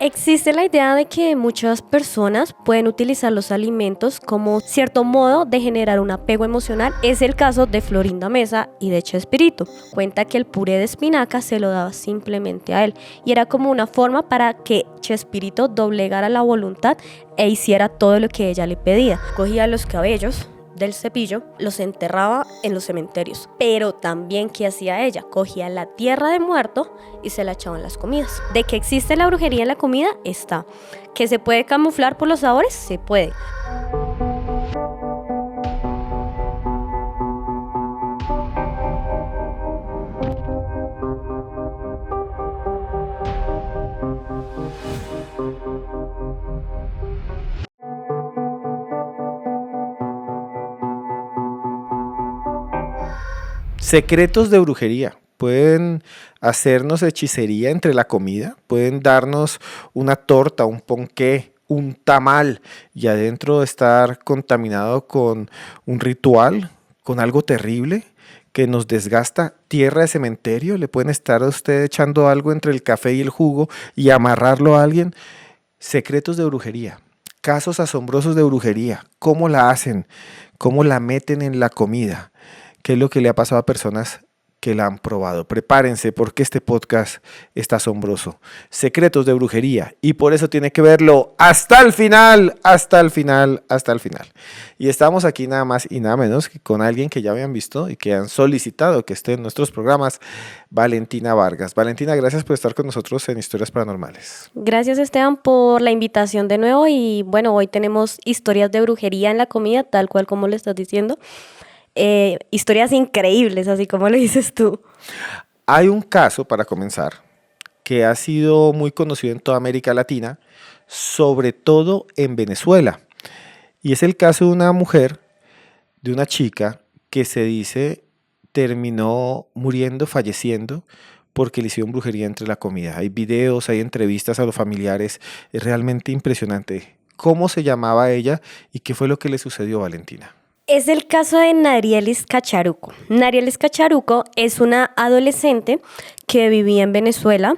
Existe la idea de que muchas personas pueden utilizar los alimentos como cierto modo de generar un apego emocional. Es el caso de Florinda Mesa y de Chespirito. Cuenta que el puré de espinaca se lo daba simplemente a él y era como una forma para que Chespirito doblegara la voluntad e hiciera todo lo que ella le pedía. Cogía los cabellos del cepillo, los enterraba en los cementerios. Pero también, ¿qué hacía ella? Cogía la tierra de muerto y se la echaba en las comidas. De que existe la brujería en la comida, está. ¿Que se puede camuflar por los sabores? Se puede. Secretos de brujería. Pueden hacernos hechicería entre la comida, pueden darnos una torta, un ponqué, un tamal y adentro estar contaminado con un ritual, con algo terrible que nos desgasta. Tierra de cementerio, le pueden estar a usted echando algo entre el café y el jugo y amarrarlo a alguien. Secretos de brujería, casos asombrosos de brujería, cómo la hacen, cómo la meten en la comida. ¿Qué es lo que le ha pasado a personas que la han probado? Prepárense porque este podcast está asombroso. Secretos de brujería. Y por eso tiene que verlo hasta el final, hasta el final, hasta el final. Y estamos aquí nada más y nada menos que con alguien que ya habían visto y que han solicitado que esté en nuestros programas, Valentina Vargas. Valentina, gracias por estar con nosotros en Historias Paranormales. Gracias, Esteban, por la invitación de nuevo. Y bueno, hoy tenemos historias de brujería en la comida, tal cual como lo estás diciendo. Historias increíbles, así como lo dices tú. Hay un caso, para comenzar, que ha sido muy conocido en toda América Latina, sobre todo en Venezuela. Y es el caso de una mujer, de una chica, que se dice terminó muriendo, falleciendo, porque le hicieron brujería entre la comida. Hay videos, hay entrevistas a los familiares. Es realmente impresionante. ¿Cómo se llamaba ella y qué fue lo que le sucedió, Valentina? Es el caso de Narielis Cacharuco. Narielis Cacharuco es una adolescente que vivía en Venezuela,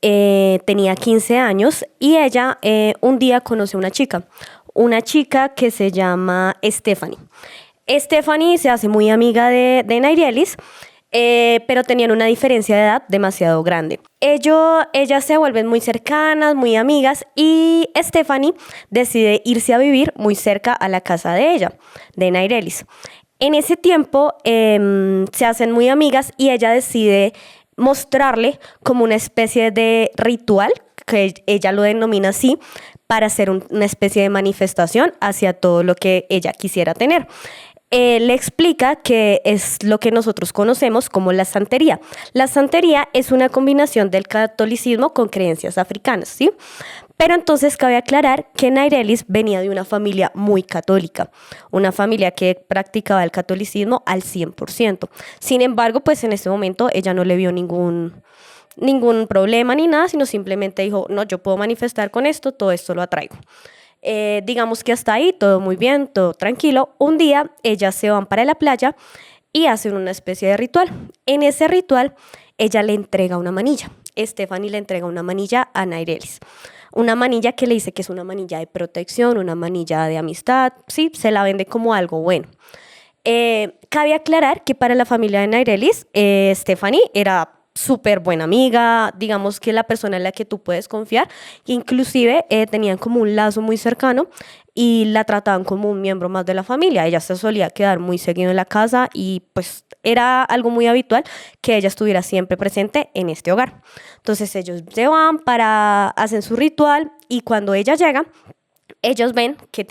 tenía 15 años y ella un día conoce a una chica que se llama Stephanie. Stephanie se hace muy amiga de Narielis, pero tenían una diferencia de edad demasiado grande. Ellas se vuelven muy cercanas, muy amigas, y Stephanie decide irse a vivir muy cerca a la casa de ella, de Narielis. En ese tiempo se hacen muy amigas y ella decide mostrarle como una especie de ritual, que ella lo denomina así, para hacer una especie de manifestación hacia todo lo que ella quisiera tener. Le explica que es lo que nosotros conocemos como la santería. La santería es una combinación del catolicismo con creencias africanas, ¿sí? Pero entonces cabe aclarar que Narielis venía de una familia muy católica, una familia que practicaba el catolicismo al 100%. Sin embargo, pues en ese momento ella no le vio ningún problema ni nada, sino simplemente dijo, no, yo puedo manifestar con esto, todo esto lo atraigo. Digamos que hasta ahí todo muy bien, todo tranquilo. Un día ellas se van para la playa y hacen una especie de ritual. En ese ritual ella le entrega una manilla. Stephanie le entrega una manilla a Narielis. Una manilla que le dice que es una manilla de protección, una manilla de amistad. Sí, se la vende como algo bueno. Cabe aclarar que para la familia de Narielis, Stephanie era súper buena amiga, digamos que la persona en la que tú puedes confiar, inclusive tenían como un lazo muy cercano y la trataban como un miembro más de la familia. Ella se solía quedar muy seguido en la casa y pues era algo muy habitual que ella estuviera siempre presente en este hogar. Entonces ellos se van hacen su ritual y cuando ella llega, ellos ven que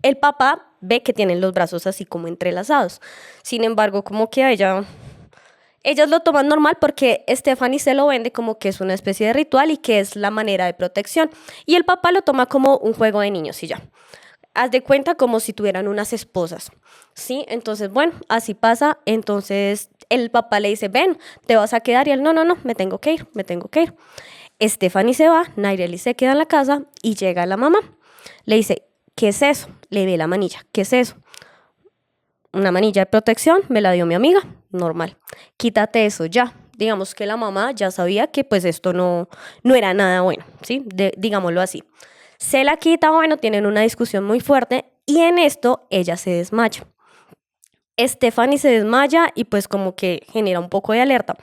el papá ve que tienen los brazos así como entrelazados. Sin embargo, como que a ellas lo toman normal porque Stephanie se lo vende como que es una especie de ritual y que es la manera de protección. Y el papá lo toma como un juego de niños y ya. Haz de cuenta como si tuvieran unas esposas, ¿sí? Entonces, bueno, así pasa. Entonces el papá le dice, ven, te vas a quedar. Y él, no, me tengo que ir. Stephanie se va, Narielis se queda en la casa y llega la mamá. Le dice, ¿qué es eso? Le ve la manilla, ¿qué es eso? Una manilla de protección, me la dio mi amiga, normal. Quítate eso ya. digamos que la mamá ya sabía que pues esto no era nada bueno, ¿sí? Digámoslo así. Se la quita, bueno, tienen una discusión muy fuerte y en esto ella se desmaya. Stephanie se desmaya y pues como que genera un poco de alerta.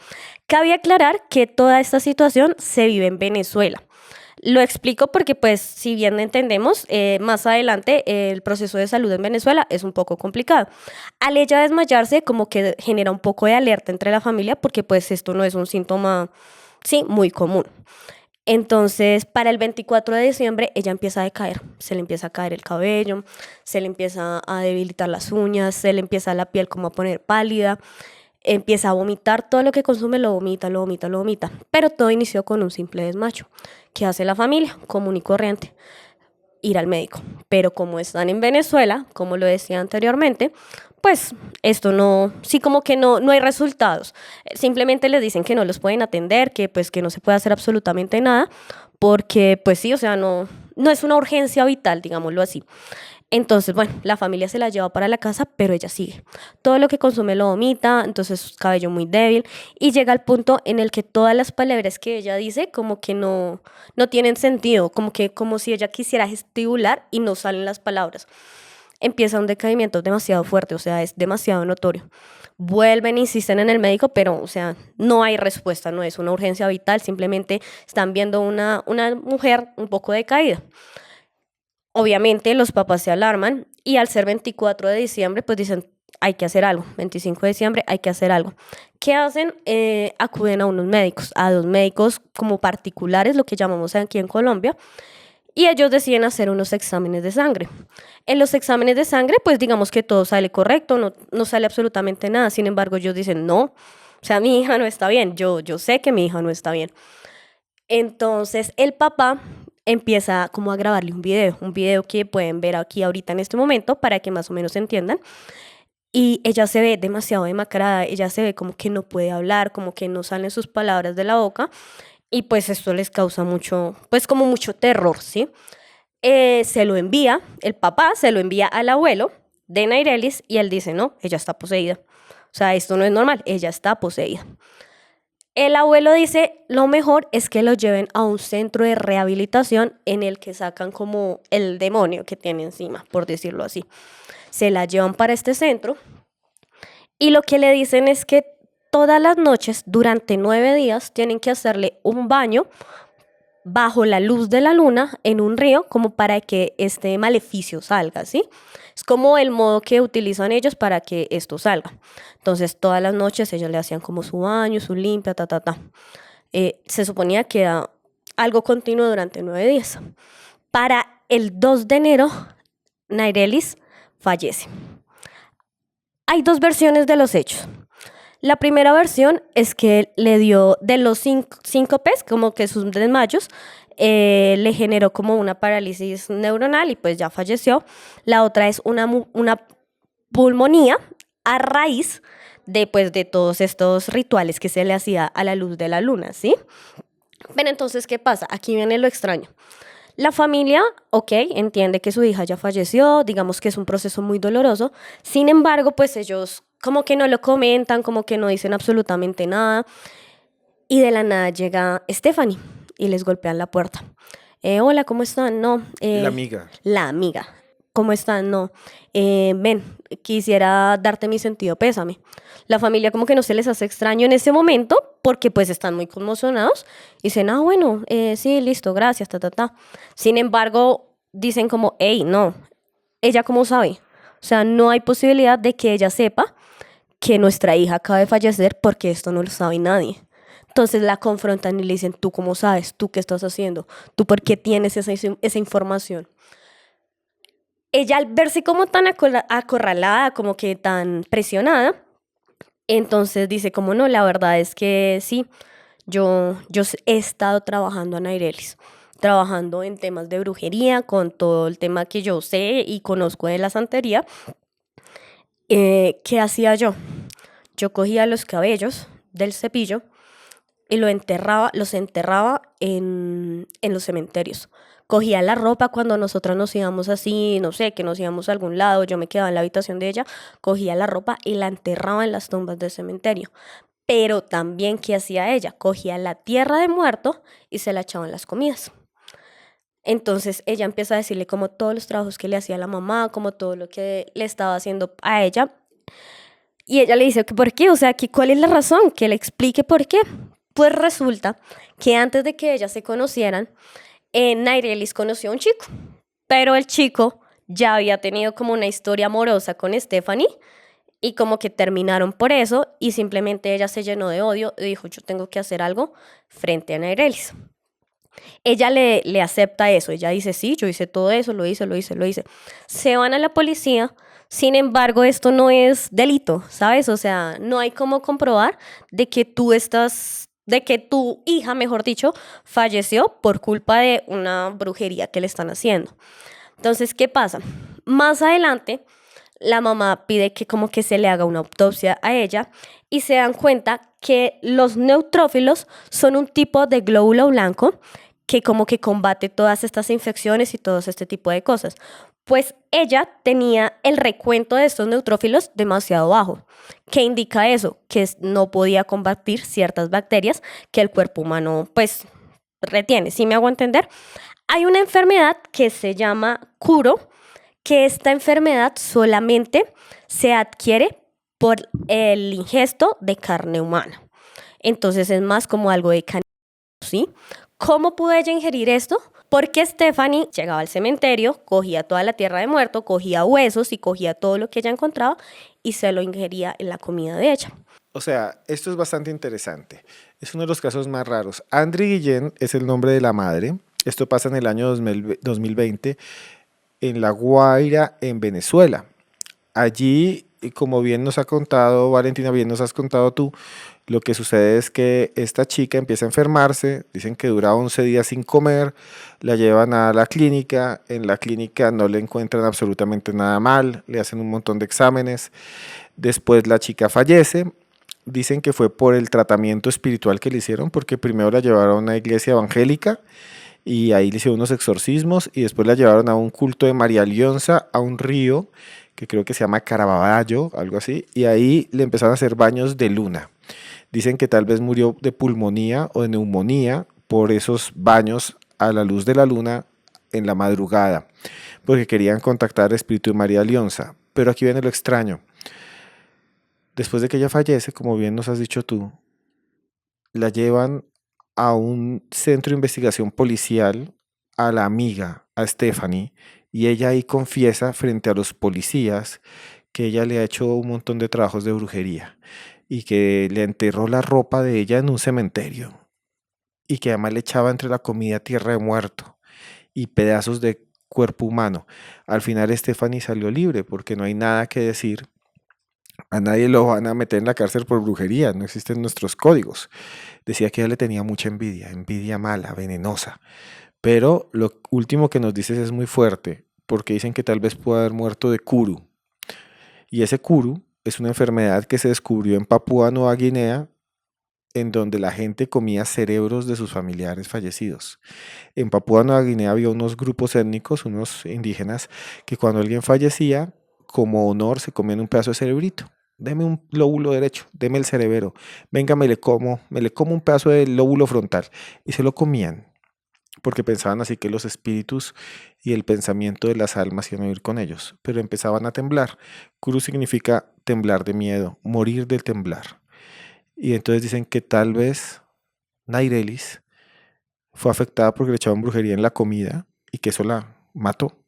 Cabe aclarar que toda esta situación se vive en Venezuela. Lo explico porque pues si bien entendemos, más adelante el proceso de salud en Venezuela es un poco complicado. Al ella desmayarse como que genera un poco de alerta entre la familia porque pues esto no es un síntoma, sí, muy común. Entonces, para el 24 de diciembre ella empieza a decaer, se le empieza a caer el cabello, se le empieza a debilitar las uñas, se le empieza la piel como a poner pálida, empieza a vomitar, todo lo que consume lo vomita, lo vomita, lo vomita. Pero todo inició con un simple desmayo. ¿Qué hace la familia? Común y corriente, ir al médico. Pero como están en Venezuela, como lo decía anteriormente, pues esto no, sí como que no hay resultados. Simplemente les dicen que no los pueden atender, que pues que no se puede hacer absolutamente nada, porque pues sí, o sea, no es una urgencia vital, digámoslo así. Entonces, bueno, la familia se la lleva para la casa, pero ella sigue. Todo lo que consume lo vomita, entonces su cabello muy débil y llega al punto en el que todas las palabras que ella dice como que no tienen sentido, como si ella quisiera gesticular y no salen las palabras. Empieza un decaimiento demasiado fuerte, o sea, es demasiado notorio. Vuelven, insisten en el médico, pero, o sea, no hay respuesta, no es una urgencia vital, simplemente están viendo una mujer un poco decaída. Obviamente los papás se alarman y al ser 24 de diciembre, pues dicen, hay que hacer algo. 25 de diciembre hay que hacer algo. ¿Qué hacen? Acuden a unos médicos, a dos médicos como particulares, lo que llamamos aquí en Colombia, y ellos deciden hacer unos exámenes de sangre. En los exámenes de sangre, pues digamos que todo sale correcto, no sale absolutamente nada. Sin embargo, ellos dicen, no, o sea, mi hija no está bien, yo sé que mi hija no está bien. Entonces el papá empieza como a grabarle un video que pueden ver aquí ahorita en este momento para que más o menos entiendan. Y ella se ve demasiado demacrada, ella se ve como que no puede hablar, como que no salen sus palabras de la boca y pues esto les causa mucho, pues como mucho terror, ¿sí? Se lo envía, el papá se lo envía al abuelo de Nairelis y él dice, no, ella está poseída. O sea, esto no es normal, ella está poseída. El abuelo dice, lo mejor es que lo lleven a un centro de rehabilitación en el que sacan como el demonio que tiene encima, por decirlo así. Se la llevan para este centro y lo que le dicen es que todas las noches, durante 9 días, tienen que hacerle un baño bajo la luz de la luna en un río como para que este maleficio salga, ¿sí? Es como el modo que utilizan ellos para que esto salga. Entonces, todas las noches ellos le hacían como su baño, su limpia, ta, ta, ta. Se suponía que era algo continuo durante 9 días. Para el 2 de enero, Nairelis fallece. Hay dos versiones de los hechos. La primera versión es que le dio de los síncopes, como que sus desmayos, le generó como una parálisis neuronal y pues ya falleció. La otra es una pulmonía a raíz de, pues, de todos estos rituales que se le hacía a la luz de la luna, ¿sí? Pero entonces, ¿qué pasa? Aquí viene lo extraño. La familia, ok, entiende que su hija ya falleció, digamos que es un proceso muy doloroso, sin embargo, pues ellos como que no lo comentan, como que no dicen absolutamente nada, y de la nada llega Stephanie y les golpean la puerta. Hola, ¿cómo están? No. La amiga. La amiga. ¿Cómo están? No. Ven, quisiera darte mi sentido pésame. La familia como que no se les hace extraño en ese momento porque pues están muy conmocionados y dicen, ah, bueno, sí, listo, gracias, ta, ta, ta. Sin embargo, dicen como, hey, no, ¿ella cómo sabe? O sea, no hay posibilidad de que ella sepa que nuestra hija acaba de fallecer porque esto no lo sabe nadie. Entonces la confrontan y le dicen, ¿tú cómo sabes? ¿Tú qué estás haciendo? ¿Tú por qué tienes esa información? Ella al verse como tan acorralada, como que tan presionada, entonces dice como no, la verdad es que sí, yo he estado trabajando en Airelis, trabajando en temas de brujería, con todo el tema que yo sé y conozco de la santería. ¿Qué hacía yo? Yo cogía los cabellos del cepillo y los enterraba en los cementerios. Cogía la ropa cuando nosotras nos íbamos así, no sé, que nos íbamos a algún lado, yo me quedaba en la habitación de ella, cogía la ropa y la enterraba en las tumbas del cementerio. Pero también, ¿qué hacía ella? Cogía la tierra de muerto y se la echaba en las comidas. Entonces ella empieza a decirle como todos los trabajos que le hacía a la mamá, como todo lo que le estaba haciendo a ella. Y ella le dice que por qué, o sea, que cuál es la razón, que le explique por qué. Pues resulta que antes de que ellas se conocieran, Nairelis conoció a un chico, pero el chico ya había tenido como una historia amorosa con Stephanie y como que terminaron por eso y simplemente ella se llenó de odio y dijo, yo tengo que hacer algo frente a Nairelis. Ella le acepta eso, ella dice, sí, yo hice todo eso, lo hice, lo hice, lo hice. Se van a la policía, sin embargo, esto no es delito, ¿sabes? O sea, no hay cómo comprobar de que tu hija, mejor dicho, falleció por culpa de una brujería que le están haciendo. Entonces, ¿qué pasa? Más adelante, la mamá pide que como que se le haga una autopsia a ella y se dan cuenta que los neutrófilos son un tipo de glóbulo blanco que como que combate todas estas infecciones y todo este tipo de cosas. Pues ella tenía el recuento de estos neutrófilos demasiado bajo. ¿Qué indica eso? Que no podía combatir ciertas bacterias que el cuerpo humano pues retiene. ¿Sí me hago entender? Hay una enfermedad que se llama curo, que esta enfermedad solamente se adquiere por el ingesto de carne humana. Entonces es más como algo de canibalismo, ¿sí? ¿Cómo pudo ella ingerir esto? Porque Stephanie llegaba al cementerio, cogía toda la tierra de muerto, cogía huesos y cogía todo lo que ella encontraba y se lo ingería en la comida de ella. O sea, esto es bastante interesante. Es uno de los casos más raros. Andri Guillén es el nombre de la madre. Esto pasa en el año 2020 en La Guaira, en Venezuela. Allí, y como bien nos ha contado Valentina, bien nos has contado tú, lo que sucede es que esta chica empieza a enfermarse, dicen que dura 11 días sin comer, la llevan a la clínica, en la clínica no le encuentran absolutamente nada mal, le hacen un montón de exámenes, después la chica fallece, dicen que fue por el tratamiento espiritual que le hicieron, porque primero la llevaron a una iglesia evangélica, y ahí le hicieron unos exorcismos y después la llevaron a un culto de María Lionza, a un río que creo que se llama Caraballo, algo así, y ahí le empezaron a hacer baños de luna. Dicen que tal vez murió de pulmonía o de neumonía por esos baños a la luz de la luna en la madrugada, porque querían contactar al espíritu de María Lionza. Pero aquí viene lo extraño. Después de que ella fallece, como bien nos has dicho tú, la llevan a un centro de investigación policial a la amiga, a Stephanie, y ella ahí confiesa frente a los policías que ella le ha hecho un montón de trabajos de brujería y que le enterró la ropa de ella en un cementerio y que además le echaba entre la comida tierra de muerto y pedazos de cuerpo humano. Al final Stephanie salió libre porque no hay nada que decir. A nadie lo van a meter en la cárcel por brujería, no existen nuestros códigos. Decía que ella le tenía mucha envidia, envidia mala, venenosa. Pero lo último que nos dices es muy fuerte, porque dicen que tal vez pueda haber muerto de Kuru. Y ese Kuru es una enfermedad que se descubrió en Papúa Nueva Guinea, en donde la gente comía cerebros de sus familiares fallecidos. En Papúa Nueva Guinea había unos grupos étnicos, unos indígenas, que cuando alguien fallecía, como honor se comían un pedazo de cerebrito. Deme un lóbulo derecho, deme el cerebro, venga, me le como un pedazo del lóbulo frontal. Y se lo comían, porque pensaban así que los espíritus y el pensamiento de las almas iban a ir con ellos, pero empezaban a temblar. Kuru significa temblar de miedo, morir del temblar. Y entonces dicen que tal vez Nairelis fue afectada porque le echaban brujería en la comida y que eso la mató,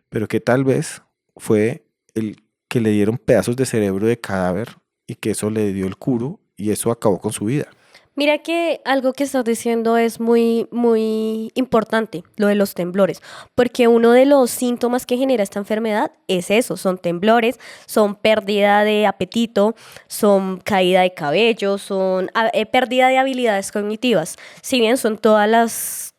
pero que tal vez fue el que le dieron pedazos de cerebro de cadáver y que eso le dio el Kuru y eso acabó con su vida. Mira que algo que estás diciendo es muy, muy importante, lo de los temblores, porque uno de los síntomas que genera esta enfermedad es eso, son temblores, son pérdida de apetito, son caída de cabello, son pérdida de habilidades cognitivas, si bien son todas las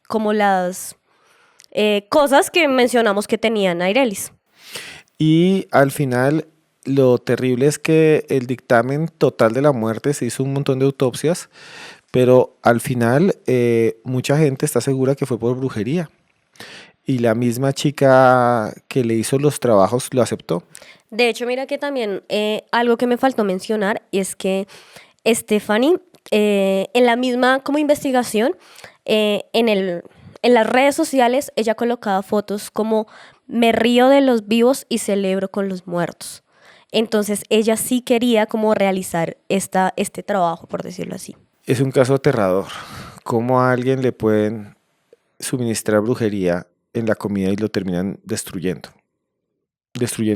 cosas que mencionamos que tenía Nairelis. Y al final lo terrible es que el dictamen total de la muerte se hizo un montón de autopsias, pero al final mucha gente está segura que fue por brujería. Y la misma chica que le hizo los trabajos lo aceptó. De hecho, mira que también algo que me faltó mencionar es que Stephanie, en la misma como investigación, en las redes sociales, ella colocaba fotos como me río de los vivos y celebro con los muertos. Entonces ella sí quería como realizar este trabajo, por decirlo así. Es un caso aterrador. ¿Cómo a alguien le pueden suministrar brujería en la comida y lo terminan destruyendo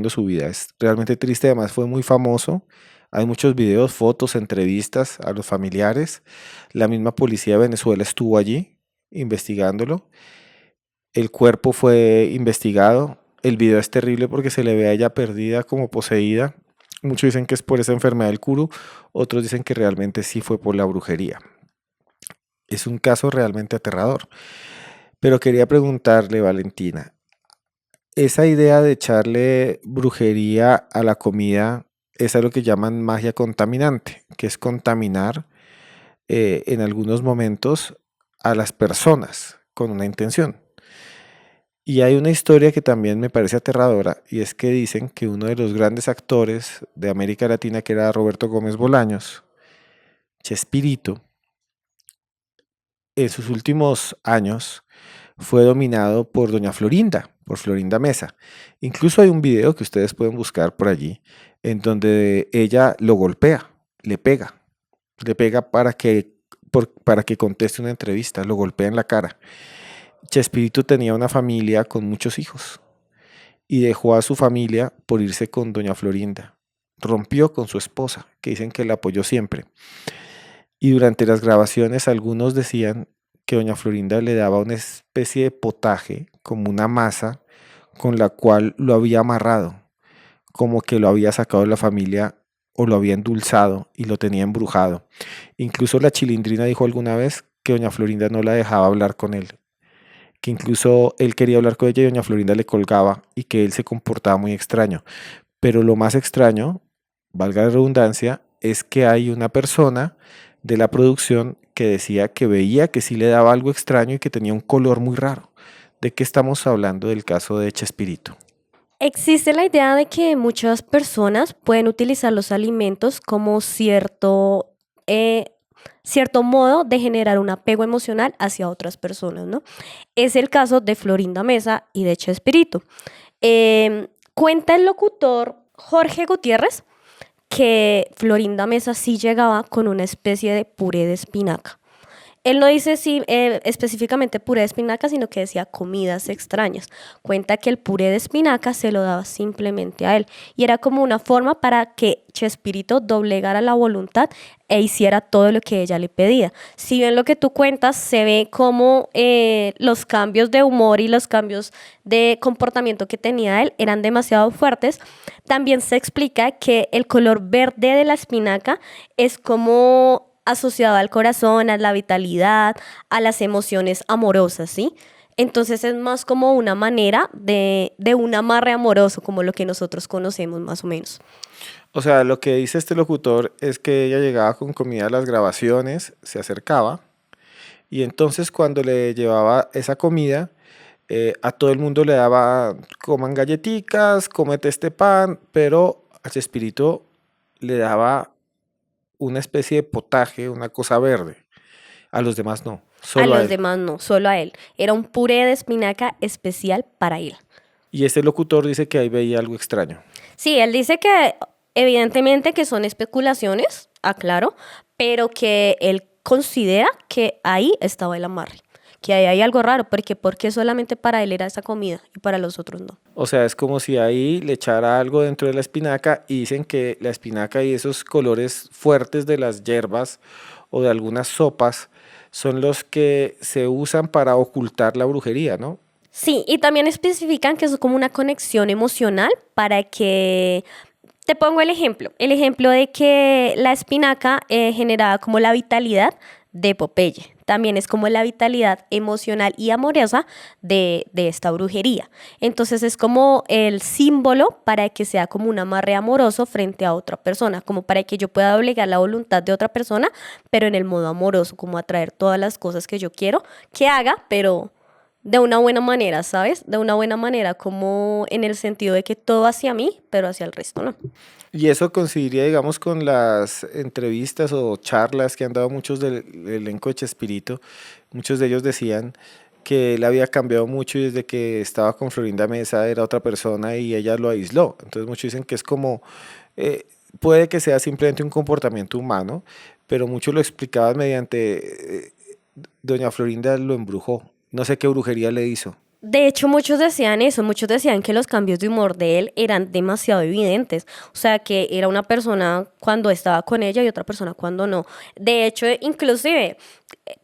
su vida? Es realmente triste, además fue muy famoso. Hay muchos videos, fotos, entrevistas a los familiares. La misma policía de Venezuela estuvo allí investigándolo. El cuerpo fue investigado. El video es terrible porque se le ve a ella perdida, como poseída. Muchos dicen que es por esa enfermedad del Kuru, otros dicen que realmente sí fue por la brujería. Es un caso realmente aterrador. Pero quería preguntarle, Valentina, esa idea de echarle brujería a la comida es a lo que llaman magia contaminante, que es contaminar en algunos momentos a las personas con una intención. Y hay una historia que también me parece aterradora, y es que dicen que uno de los grandes actores de América Latina, que era Roberto Gómez Bolaños, Chespirito, en sus últimos años fue dominado por Doña Florinda, por Florinda Mesa. Incluso hay un video que ustedes pueden buscar por allí, en donde ella lo golpea, le pega para que conteste una entrevista, lo golpea en la cara. Chespirito tenía una familia con muchos hijos y dejó a su familia por irse con Doña Florinda. Rompió con su esposa, que dicen que la apoyó siempre. Y durante las grabaciones algunos decían que Doña Florinda le daba una especie de potaje, como una masa, con la cual lo había amarrado, como que lo había sacado de la familia o lo había endulzado y lo tenía embrujado. Incluso la Chilindrina dijo alguna vez que Doña Florinda no la dejaba hablar con él, que incluso él quería hablar con ella y Doña Florinda le colgaba y que él se comportaba muy extraño. Pero lo más extraño, valga la redundancia, es que hay una persona de la producción que decía que veía que sí le daba algo extraño y que tenía un color muy raro. ¿De qué estamos hablando del caso de Chespirito? Existe la idea de que muchas personas pueden utilizar los alimentos como cierto modo de generar un apego emocional hacia otras personas, ¿no? Es el caso de Florinda Mesa y de Chespirito. Cuenta el locutor Jorge Gutiérrez que Florinda Mesa sí llegaba con una especie de puré de espinaca. Él no dice si específicamente puré de espinaca, sino que decía comidas extrañas. Cuenta que el puré de espinaca se lo daba simplemente a él y era como una forma para que Chespirito doblegara la voluntad e hiciera todo lo que ella le pedía. Si bien lo que tú cuentas se ve como los cambios de humor y los cambios de comportamiento que tenía él eran demasiado fuertes, también se explica que el color verde de la espinaca es como asociado al corazón, a la vitalidad, a las emociones amorosas, ¿sí? Entonces es más como una manera de un amarre amoroso, como lo que nosotros conocemos más o menos. O sea, lo que dice este locutor es que ella llegaba con comida a las grabaciones, se acercaba y entonces cuando le llevaba esa comida, a todo el mundo le daba, coman galletitas, cómete este pan, pero a Chespirito le daba una especie de potaje, una cosa verde. A los demás no, A solo a los él. demás no, solo a él. Era un puré de espinaca especial para él. Y este locutor dice que ahí veía algo extraño. Sí, él dice que evidentemente que son especulaciones, aclaro, pero que él considera que ahí estaba el amarre, que ahí hay algo raro, porque solamente para él era esa comida y para los otros no. O sea, es como si ahí le echara algo dentro de la espinaca y dicen que la espinaca y esos colores fuertes de las hierbas o de algunas sopas son los que se usan para ocultar la brujería, ¿no? Sí, y también especifican que es como una conexión emocional para que... Te pongo el ejemplo de que la espinaca generaba como la vitalidad de Popeye. También es como la vitalidad emocional y amorosa de esta brujería. Entonces es como el símbolo para que sea como un amarre amoroso frente a otra persona, como para que yo pueda obligar la voluntad de otra persona, pero en el modo amoroso, como atraer todas las cosas que yo quiero que haga, pero de una buena manera, ¿sabes? De una buena manera, como en el sentido de que todo hacia mí, pero hacia el resto no. Y eso coincidiría, digamos, con las entrevistas o charlas que han dado muchos del elenco de Chespirito. Muchos de ellos decían que él había cambiado mucho y desde que estaba con Florinda Mesa era otra persona y ella lo aisló. Entonces muchos dicen que es como, eh, puede que sea simplemente un comportamiento humano, pero muchos lo explicaban mediante, doña Florinda lo embrujó. No sé qué brujería le hizo. De hecho, muchos decían eso, muchos decían que los cambios de humor de él eran demasiado evidentes, o sea, que era una persona cuando estaba con ella y otra persona cuando no. De hecho, inclusive,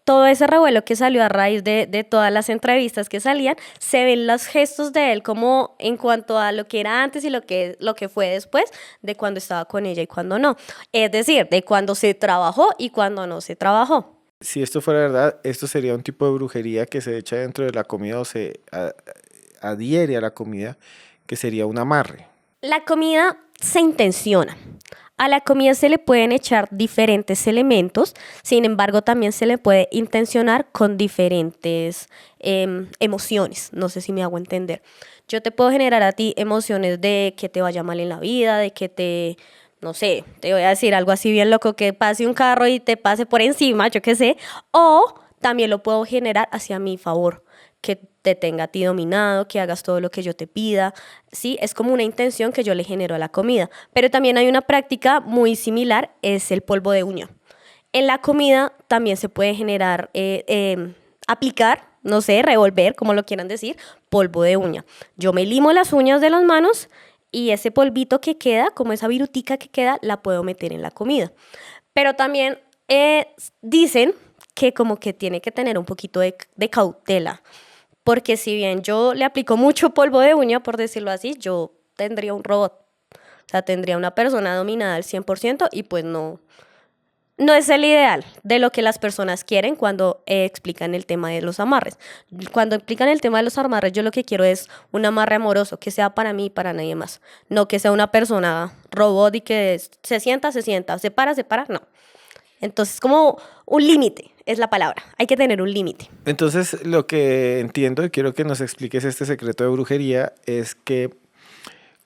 todo ese revuelo que salió a raíz de todas las entrevistas que salían, se ven los gestos de él como en cuanto a lo que era antes y lo que fue después de cuando estaba con ella y cuando no. Es decir, de cuando se trabajó y cuando no se trabajó. Si esto fuera verdad, esto sería un tipo de brujería que se echa dentro de la comida o adhiere a la comida, que sería un amarre. La comida se intenciona. A la comida se le pueden echar diferentes elementos, sin embargo también se le puede intencionar con diferentes emociones. No sé si me hago entender. Yo te puedo generar a ti emociones de que te vaya mal en la vida, de que te, no sé, te voy a decir algo así bien loco, que pase un carro y te pase por encima, yo qué sé, o también lo puedo generar hacia mi favor, que te tenga a ti dominado, que hagas todo lo que yo te pida, ¿sí? Es como una intención que yo le genero a la comida. Pero también hay una práctica muy similar, es el polvo de uña. En la comida también se puede generar, aplicar, no sé, revolver, como lo quieran decir, polvo de uña. Yo me limo las uñas de las manos y ese polvito que queda, como esa virutica que queda, la puedo meter en la comida. Pero también dicen que como que tiene que tener un poquito de cautela, porque si bien yo le aplico mucho polvo de uña, por decirlo así, yo tendría un robot. O sea, tendría una persona dominada al 100% y pues no, no es el ideal de lo que las personas quieren cuando explican el tema de los amarres. Cuando explican el tema de los amarres, yo lo que quiero es un amarre amoroso, que sea para mí y para nadie más. No que sea una persona robot y que se sienta, se para, no. Entonces, como un límite es la palabra. Hay que tener un límite. Entonces, lo que entiendo y quiero que nos expliques este secreto de brujería es que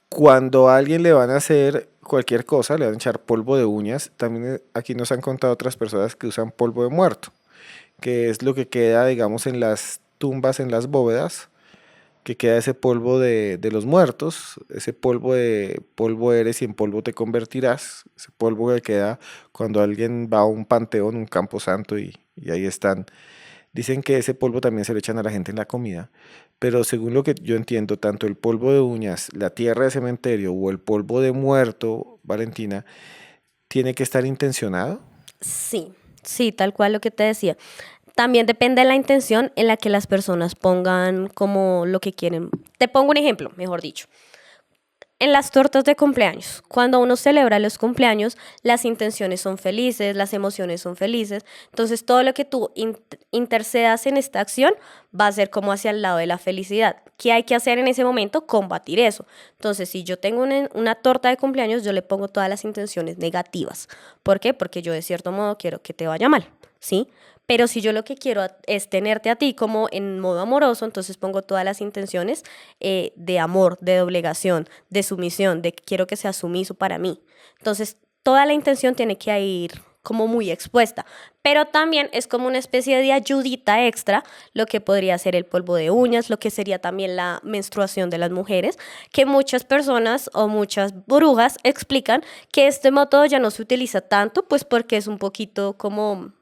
cuando a alguien le van a hacer cualquier cosa, le van a echar polvo de uñas, también aquí nos han contado otras personas que usan polvo de muerto, que es lo que queda, digamos, en las tumbas, en las bóvedas, que queda ese polvo de los muertos, ese polvo de polvo eres y en polvo te convertirás, ese polvo que queda cuando alguien va a un panteón, un camposanto y ahí están. Dicen que ese polvo también se lo echan a la gente en la comida, pero según lo que yo entiendo, tanto el polvo de uñas, la tierra de cementerio o el polvo de muerto, Valentina, tiene que estar intencionado. Sí, sí, tal cual lo que te decía. También depende de la intención en la que las personas pongan como lo que quieren. Te pongo un ejemplo, mejor dicho. En las tortas de cumpleaños, cuando uno celebra los cumpleaños, las intenciones son felices, las emociones son felices. Entonces, todo lo que tú intercedas en esta acción va a ser como hacia el lado de la felicidad. ¿Qué hay que hacer en ese momento? Combatir eso. Entonces, si yo tengo una torta de cumpleaños, yo le pongo todas las intenciones negativas. ¿Por qué? Porque yo de cierto modo quiero que te vaya mal, ¿sí? Pero si yo lo que quiero es tenerte a ti como en modo amoroso, entonces pongo todas las intenciones de amor, de doblegación, de sumisión, de que quiero que seas sumiso para mí. Entonces, toda la intención tiene que ir como muy expuesta, pero también es como una especie de ayudita extra, lo que podría ser el polvo de uñas, lo que sería también la menstruación de las mujeres, que muchas personas o muchas brujas explican que este método ya no se utiliza tanto, pues porque es un poquito como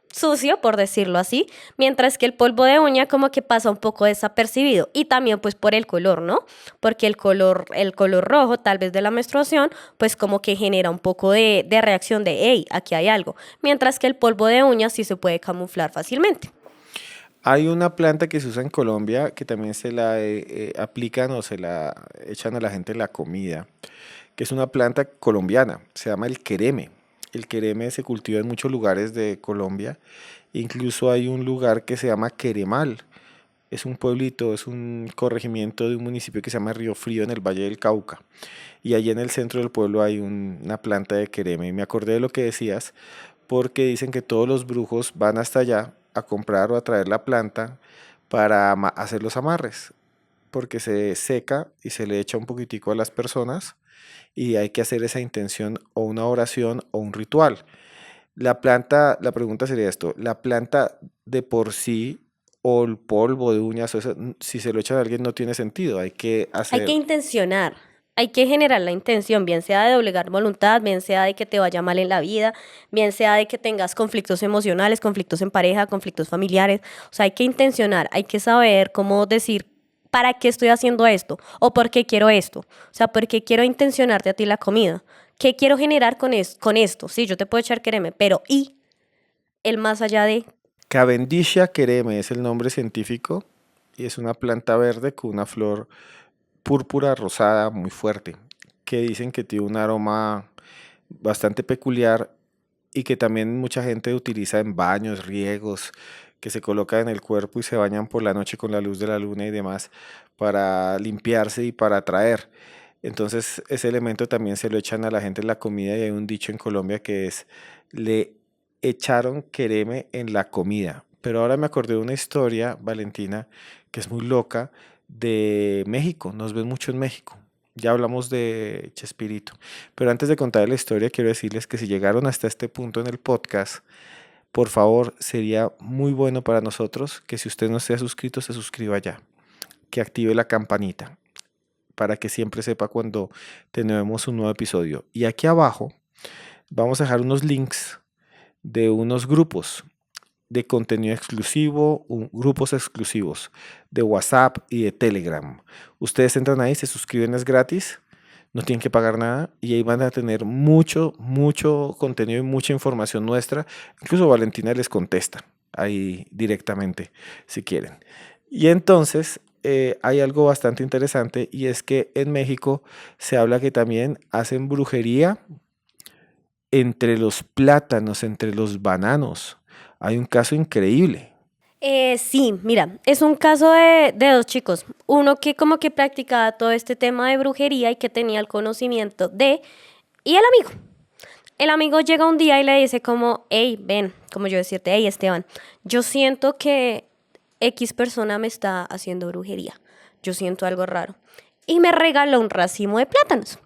sucio, por decirlo así, mientras que el polvo de uña como que pasa un poco desapercibido y también pues por el color, ¿no? Porque el color rojo tal vez de la menstruación pues como que genera un poco de reacción de, hey, aquí hay algo, mientras que el polvo de uña sí se puede camuflar fácilmente. Hay una planta que se usa en Colombia que también se la aplican o se la echan a la gente en la comida, que es una planta colombiana, se llama el quereme. El quereme se cultiva en muchos lugares de Colombia, incluso hay un lugar que se llama Queremal, es un pueblito, es un corregimiento de un municipio que se llama Río Frío en el Valle del Cauca. Y allí en el centro del pueblo hay una planta de quereme. Y me acordé de lo que decías, porque dicen que todos los brujos van hasta allá a comprar o a traer la planta para hacer los amarres, porque se seca y se le echa un poquitico a las personas y hay que hacer esa intención o una oración o un ritual. La planta, la pregunta sería esto, la planta de por sí o el polvo de uñas, o eso, si se lo echan a alguien no tiene sentido, hay que Hay que hacer, intencionar, hay que generar la intención, bien sea de doblegar voluntad, bien sea de que te vaya mal en la vida, bien sea de que tengas conflictos emocionales, conflictos en pareja, conflictos familiares. O sea, hay que intencionar, hay que saber cómo decir, ¿para qué estoy haciendo esto? ¿O por qué quiero esto? O sea, ¿por qué quiero intencionarte a ti la comida? ¿Qué quiero generar con esto? Sí, yo te puedo echar creme, pero ¿y el más allá de? Cavendishia quereme es el nombre científico y es una planta verde con una flor púrpura rosada muy fuerte, que dicen que tiene un aroma bastante peculiar y que también mucha gente utiliza en baños, riegos, que se coloca en el cuerpo y se bañan por la noche con la luz de la luna y demás para limpiarse y para atraer. Entonces ese elemento también se lo echan a la gente en la comida y hay un dicho en Colombia que es, le echaron quereme en la comida. Pero ahora me acordé de una historia, Valentina, que es muy loca, de México. Nos ven mucho en México. Ya hablamos de Chespirito. Pero antes de contar la historia, quiero decirles que si llegaron hasta este punto en el podcast, por favor, sería muy bueno para nosotros que si usted no se ha suscrito, se suscriba ya, que active la campanita para que siempre sepa cuando tenemos un nuevo episodio. Y aquí abajo vamos a dejar unos links de unos grupos de contenido exclusivo, grupos exclusivos de WhatsApp y de Telegram. Ustedes entran ahí, se suscriben, es gratis, no tienen que pagar nada y ahí van a tener mucho, mucho contenido y mucha información nuestra. Incluso Valentina les contesta ahí directamente si quieren. Y entonces hay algo bastante interesante y es que en México se habla que también hacen brujería entre los plátanos, entre los bananos. Hay un caso increíble. Sí, mira, es un caso de dos chicos. Uno que como que practicaba todo este tema de brujería y que tenía el conocimiento de... Y el amigo. El amigo llega un día y le dice como, hey, ven, como yo decirte, hey, Esteban, yo siento que X persona me está haciendo brujería. Yo siento algo raro. Y me regaló un racimo de plátanos.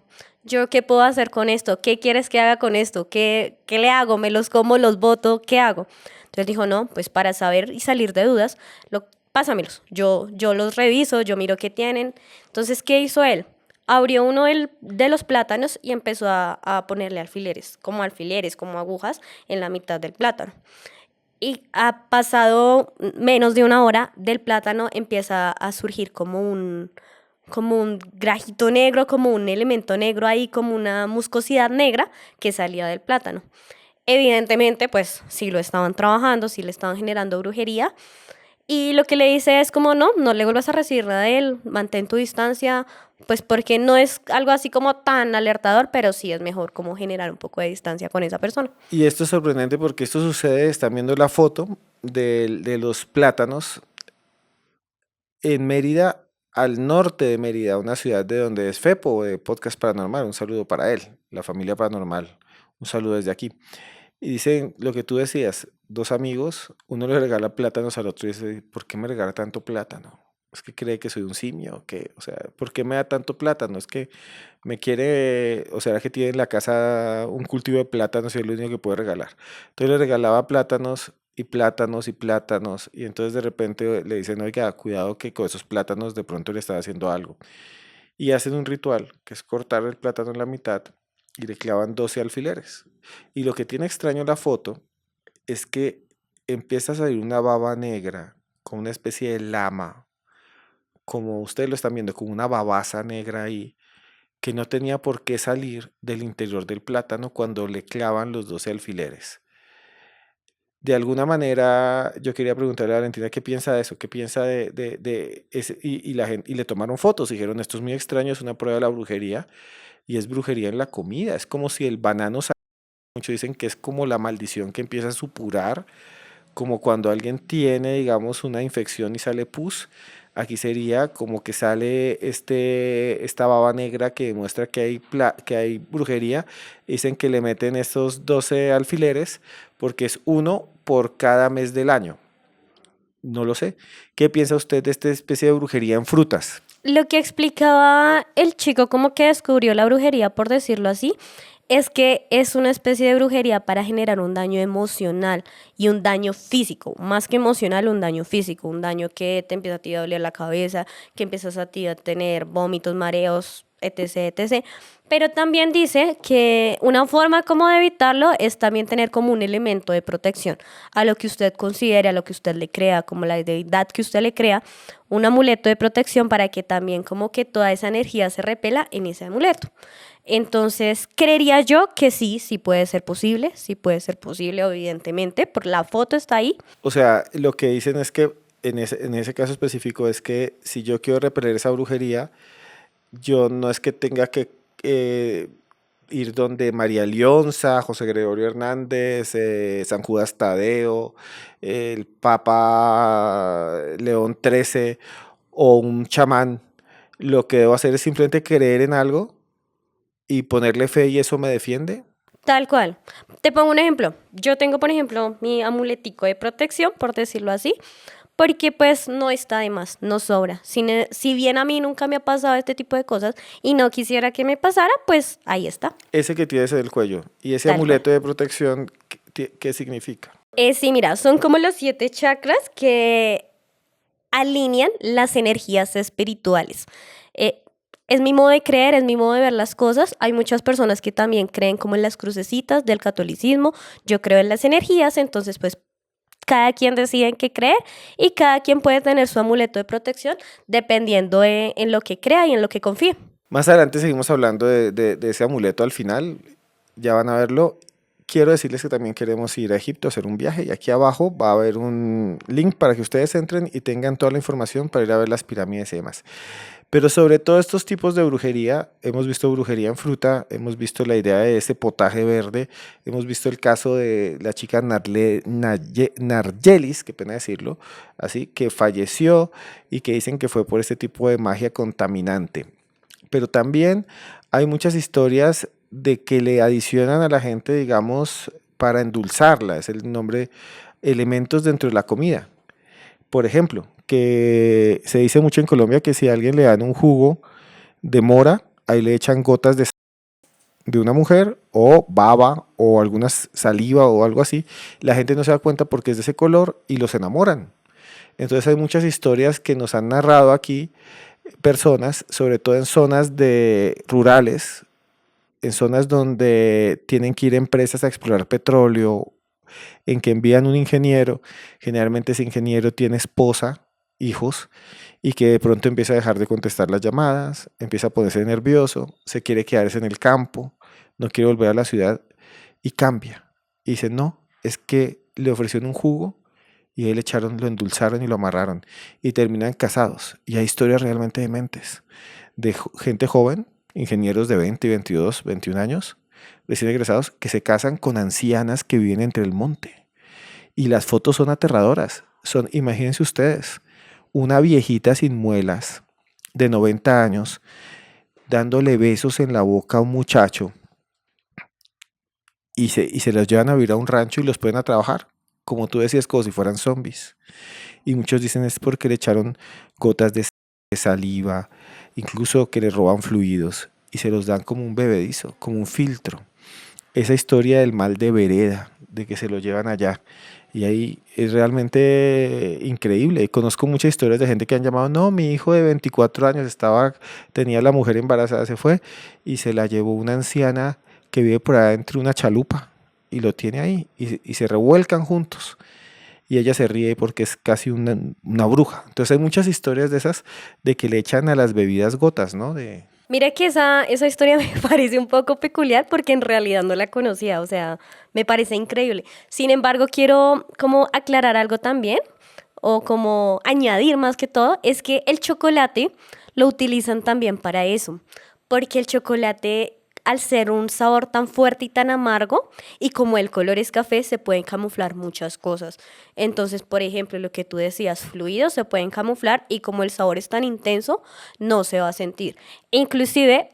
Yo, ¿qué puedo hacer con esto? ¿Qué quieres que haga con esto? ¿Qué le hago? ¿Me los como, los boto? ¿Qué hago? Entonces dijo, no, pues para saber y salir de dudas, pásamelos. Yo los reviso, yo miro qué tienen. Entonces, ¿qué hizo él? Abrió uno de los plátanos y empezó a ponerle alfileres, como agujas en la mitad del plátano. Y ha pasado menos de una hora, del plátano empieza a surgir como un grajito negro, como un elemento negro ahí, como una muscosidad negra que salía del plátano. Evidentemente, pues sí lo estaban trabajando, sí le estaban generando brujería. Y lo que le dice es como, no, no le vuelvas a recibir nada de él, mantén tu distancia, pues porque no es algo así como tan alertador, pero sí es mejor como generar un poco de distancia con esa persona. Y esto es sorprendente porque esto sucede, están viendo la foto de los plátanos en Mérida, al norte de Mérida, una ciudad de donde es Fepo, de Podcast Paranormal. Un saludo para él, la familia paranormal. Un saludo desde aquí. Y dicen lo que tú decías, dos amigos, uno le regala plátanos al otro y dice, ¿por qué me regala tanto plátano? ¿Es que cree que soy un simio o qué? O sea, ¿por qué me da tanto plátano? Es que me quiere, o sea, que tiene en la casa un cultivo de plátanos y es lo único que puede regalar. Entonces le regalaba plátanos y plátanos y plátanos y entonces de repente le dicen, oiga, cuidado que con esos plátanos de pronto le están haciendo algo. Y hacen un ritual, que es cortar el plátano en la mitad y le clavan 12 alfileres. Y lo que tiene extraño la foto es que empieza a salir una baba negra con una especie de lama, como ustedes lo están viendo, como una babaza negra ahí, que no tenía por qué salir del interior del plátano cuando le clavan los 12 alfileres. De alguna manera, yo quería preguntarle a Valentina qué piensa de eso, qué piensa de ese, y la gente, y le tomaron fotos, y dijeron, esto es muy extraño, es una prueba de la brujería, y es brujería en la comida, es como si el banano, muchos dicen que es como la maldición que empieza a supurar, como cuando alguien tiene, digamos, una infección y sale pus. Aquí sería como que sale esta baba negra que demuestra que que hay brujería. Dicen que le meten estos 12 alfileres porque es uno por cada mes del año. No lo sé. ¿Qué piensa usted de esta especie de brujería en frutas? Lo que explicaba el chico como que descubrió la brujería, por decirlo así, es que es una especie de brujería para generar un daño emocional y un daño físico, más que emocional, un daño físico, un daño que te empieza a ti a doler la cabeza, que empiezas a ti a tener vómitos, mareos, etc, etc. Pero también dice que una forma como de evitarlo es también tener como un elemento de protección a lo que usted considere, a lo que usted le crea, como la deidad que usted le crea, un amuleto de protección para que también como que toda esa energía se repela en ese amuleto. Entonces, creería yo que sí, sí puede ser posible, evidentemente, por la foto está ahí. O sea, lo que dicen es que en ese caso específico es que si yo quiero repeler esa brujería, yo no es que tenga que eh, ir donde María Leonza, José Gregorio Hernández, San Judas Tadeo, el Papa León XIII o un chamán. Lo que debo hacer es simplemente creer en algo y ponerle fe y eso me defiende. Tal cual. Te pongo un ejemplo. Yo tengo, por ejemplo, mi amuletico de protección, por decirlo así, porque pues no está de más, no sobra. Si bien a mí nunca me ha pasado este tipo de cosas y no quisiera que me pasara, pues ahí está, Ese que tienes en el cuello y ese tal cual. amuleto de protección, ¿qué significa? Sí, mira, son como los 7 chakras que alinean las energías espirituales. Eh, es mi modo de creer, es mi modo de ver las cosas. Hay muchas personas que también creen como en las crucecitas del catolicismo. Yo creo en las energías, entonces pues cada quien decide en qué creer y cada quien puede tener su amuleto de protección dependiendo en lo que crea y en lo que confíe. Más adelante seguimos hablando de ese amuleto al final, ya van a verlo. Quiero decirles que también queremos ir a Egipto a hacer un viaje y aquí abajo va a haber un link para que ustedes entren y tengan toda la información para ir a ver las pirámides y demás. Pero sobre todo estos tipos de brujería, hemos visto brujería en fruta, hemos visto la idea de ese potaje verde, hemos visto el caso de la chica Nargelis, qué pena decirlo, así, que falleció y que dicen que fue por este tipo de magia contaminante. Pero también hay muchas historias de que le adicionan a la gente, digamos, para endulzarla, es el nombre, elementos dentro de la comida. Por ejemplo, que se dice mucho en Colombia que si a alguien le dan un jugo de mora, ahí le echan gotas de una mujer o baba o alguna saliva o algo así, la gente no se da cuenta porque es de ese color y los enamoran. Entonces hay muchas historias que nos han narrado aquí personas, sobre todo en zonas rurales, en zonas donde tienen que ir empresas a explorar petróleo, en que envían un ingeniero, generalmente ese ingeniero tiene esposa, hijos, y que de pronto empieza a dejar de contestar las llamadas, empieza a ponerse nervioso, se quiere quedarse en el campo, no quiere volver a la ciudad y cambia. Y dice, no, es que le ofrecieron un jugo y ahí le echaron, lo endulzaron y lo amarraron y terminan casados. Y hay historias realmente dementes de gente joven, ingenieros de 20, 22, 21 años, recién egresados, que se casan con ancianas que viven entre el monte. Y las fotos son aterradoras. Son, imagínense ustedes, una viejita sin muelas de 90 años dándole besos en la boca a un muchacho y se los llevan a vivir a un rancho y los pueden a trabajar, como tú decías, como si fueran zombies. Y muchos dicen es porque le echaron gotas de saliva, incluso que le roban fluidos y se los dan como un bebedizo, como un filtro. Esa historia del mal de vereda, de que se lo llevan allá. Y ahí es realmente increíble. Conozco muchas historias de gente que han llamado, no, mi hijo de 24 años tenía la mujer embarazada, se fue y se la llevó una anciana que vive por adentro de una chalupa y lo tiene ahí y se revuelcan juntos. Y ella se ríe porque es casi una bruja. Entonces hay muchas historias de esas de que le echan a las bebidas gotas, ¿no? Mira que esa historia me parece un poco peculiar porque en realidad no la conocía, o sea, me parece increíble. Sin embargo, quiero como aclarar algo también, o como añadir más que todo, es que el chocolate lo utilizan también para eso, porque el chocolate, al ser un sabor tan fuerte y tan amargo, y como el color es café, se pueden camuflar muchas cosas. Entonces, por ejemplo, lo que tú decías, fluidos se pueden camuflar y como el sabor es tan intenso, no se va a sentir. Inclusive,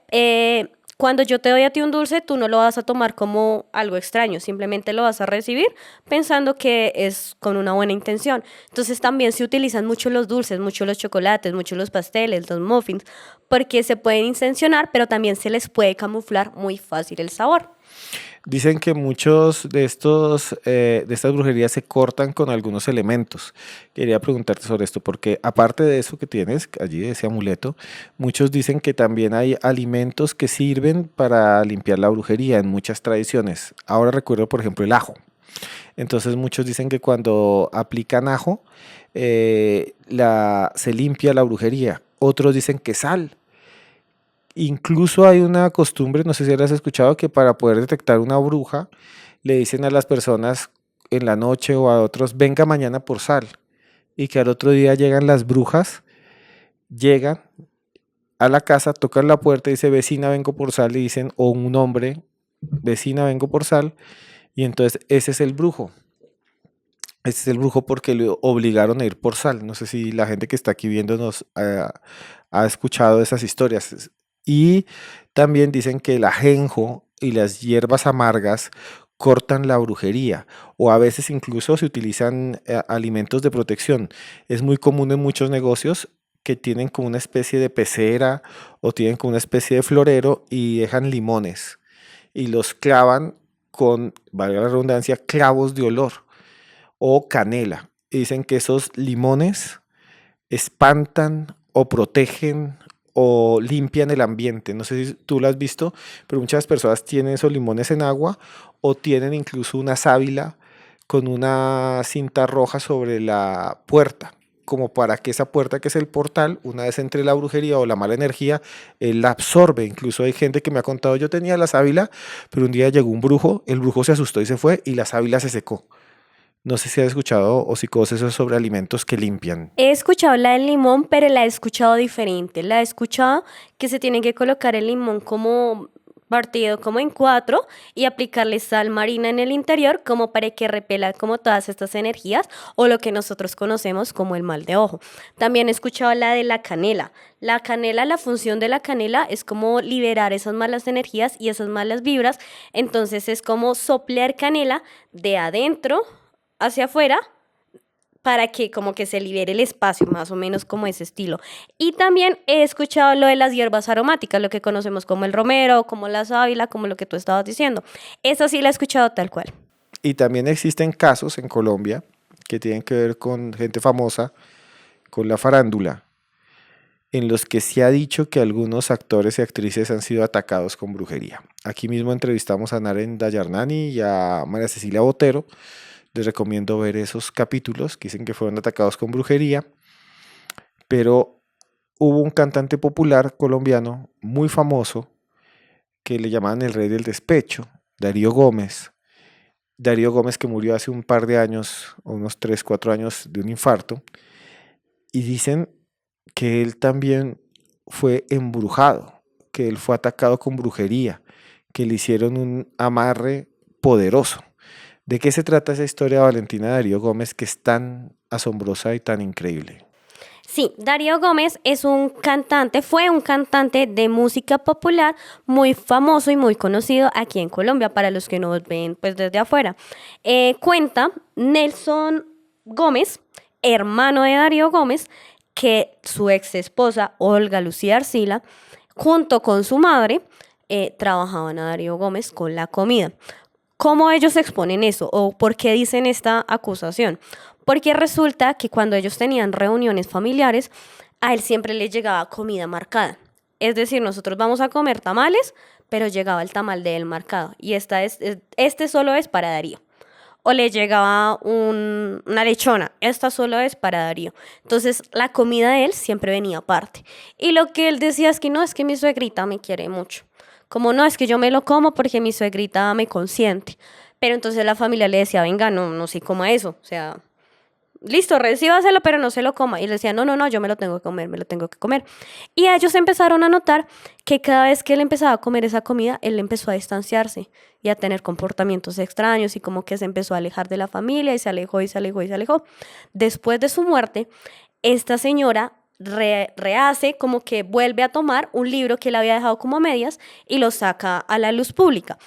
Cuando yo te doy a ti un dulce, tú no lo vas a tomar como algo extraño, simplemente lo vas a recibir pensando que es con una buena intención. Entonces también se utilizan mucho los dulces, mucho los chocolates, mucho los pasteles, los muffins, porque se pueden intencionar, pero también se les puede camuflar muy fácil el sabor. Dicen que muchos de estas brujerías se cortan con algunos elementos. Quería preguntarte sobre esto, porque aparte de eso que tienes allí, ese amuleto, muchos dicen que también hay alimentos que sirven para limpiar la brujería en muchas tradiciones. Ahora recuerdo, por ejemplo, el ajo. Entonces muchos dicen que cuando aplican ajo, se limpia la brujería. Otros dicen que sal. Incluso hay una costumbre, no sé si has escuchado, que para poder detectar una bruja, le dicen a las personas en la noche o a otros, venga mañana por sal. Y que al otro día llegan las brujas, llegan a la casa, tocan la puerta y dice, vecina, vengo por sal, y dicen, o un hombre, vecina, vengo por sal, y entonces ese es el brujo. Ese es el brujo porque le obligaron a ir por sal. No sé si la gente que está aquí viéndonos ha escuchado esas historias. Y también dicen que el ajenjo y las hierbas amargas cortan la brujería o a veces incluso se utilizan alimentos de protección. Es muy común en muchos negocios que tienen como una especie de pecera o tienen como una especie de florero y dejan limones y los clavan con, valga la redundancia, clavos de olor o canela. Y dicen que esos limones espantan o protegen o limpian el ambiente. No sé si tú lo has visto, pero muchas personas tienen esos limones en agua o tienen incluso una sábila con una cinta roja sobre la puerta, como para que esa puerta que es el portal, una vez entre la brujería o la mala energía, él la absorbe. Incluso hay gente que me ha contado, yo tenía la sábila, pero un día llegó un brujo, el brujo se asustó y se fue y la sábila se secó. No sé si has escuchado o si conoces eso sobre alimentos que limpian. He escuchado la del limón, pero la he escuchado diferente. La he escuchado que se tiene que colocar el limón como partido como en cuatro y aplicarle sal marina en el interior como para que repela como todas estas energías o lo que nosotros conocemos como el mal de ojo. También he escuchado la de la canela. La canela, la función de la canela es como liberar esas malas energías y esas malas vibras. Entonces es como soplar canela de adentro hacia afuera para que como que se libere el espacio, más o menos como ese estilo. Y también he escuchado lo de las hierbas aromáticas, lo que conocemos como el romero, como la sábila, como lo que tú estabas diciendo. Esa sí la he escuchado tal cual. Y también existen casos en Colombia que tienen que ver con gente famosa, con la farándula, en los que se ha dicho que algunos actores y actrices han sido atacados con brujería. Aquí mismo entrevistamos a Naren Dayarnani y a María Cecilia Botero. Les recomiendo ver esos capítulos que dicen que fueron atacados con brujería, pero hubo un cantante popular colombiano muy famoso que le llamaban el rey del despecho, Darío Gómez. Darío Gómez que murió hace un par de años, o unos 3, 4 años de un infarto, y dicen que él también fue embrujado, que él fue atacado con brujería, que le hicieron un amarre poderoso. ¿De qué se trata esa historia de Valentina Darío Gómez que es tan asombrosa y tan increíble? Sí, Darío Gómez es un cantante, fue un cantante de música popular muy famoso y muy conocido aquí en Colombia, para los que nos ven pues desde afuera. Cuenta Nelson Gómez, hermano de Darío Gómez, que su ex esposa, Olga Lucía Arcila, junto con su madre, trabajaban a Darío Gómez con la comida. ¿Cómo ellos exponen eso o por qué dicen esta acusación? Porque resulta que cuando ellos tenían reuniones familiares, a él siempre le llegaba comida marcada. Es decir, nosotros vamos a comer tamales, pero llegaba el tamal de él marcado. Y este solo es para Darío. O le llegaba una lechona, esta solo es para Darío. Entonces la comida de él siempre venía aparte. Y lo que él decía es que no, es que mi suegrita me quiere mucho. Como no, es que yo me lo como porque mi suegrita me consiente. Pero entonces la familia le decía, venga, no se coma eso. O sea, listo, recíbaselo, pero no se lo coma. Y le decía, no, yo me lo tengo que comer, me lo tengo que comer. Y ellos empezaron a notar que cada vez que él empezaba a comer esa comida, él empezó a distanciarse y a tener comportamientos extraños y como que se empezó a alejar de la familia y se alejó y se alejó y se alejó. Después de su muerte, esta señora rehace, como que vuelve a tomar un libro que él había dejado como a medias y lo saca a la luz pública.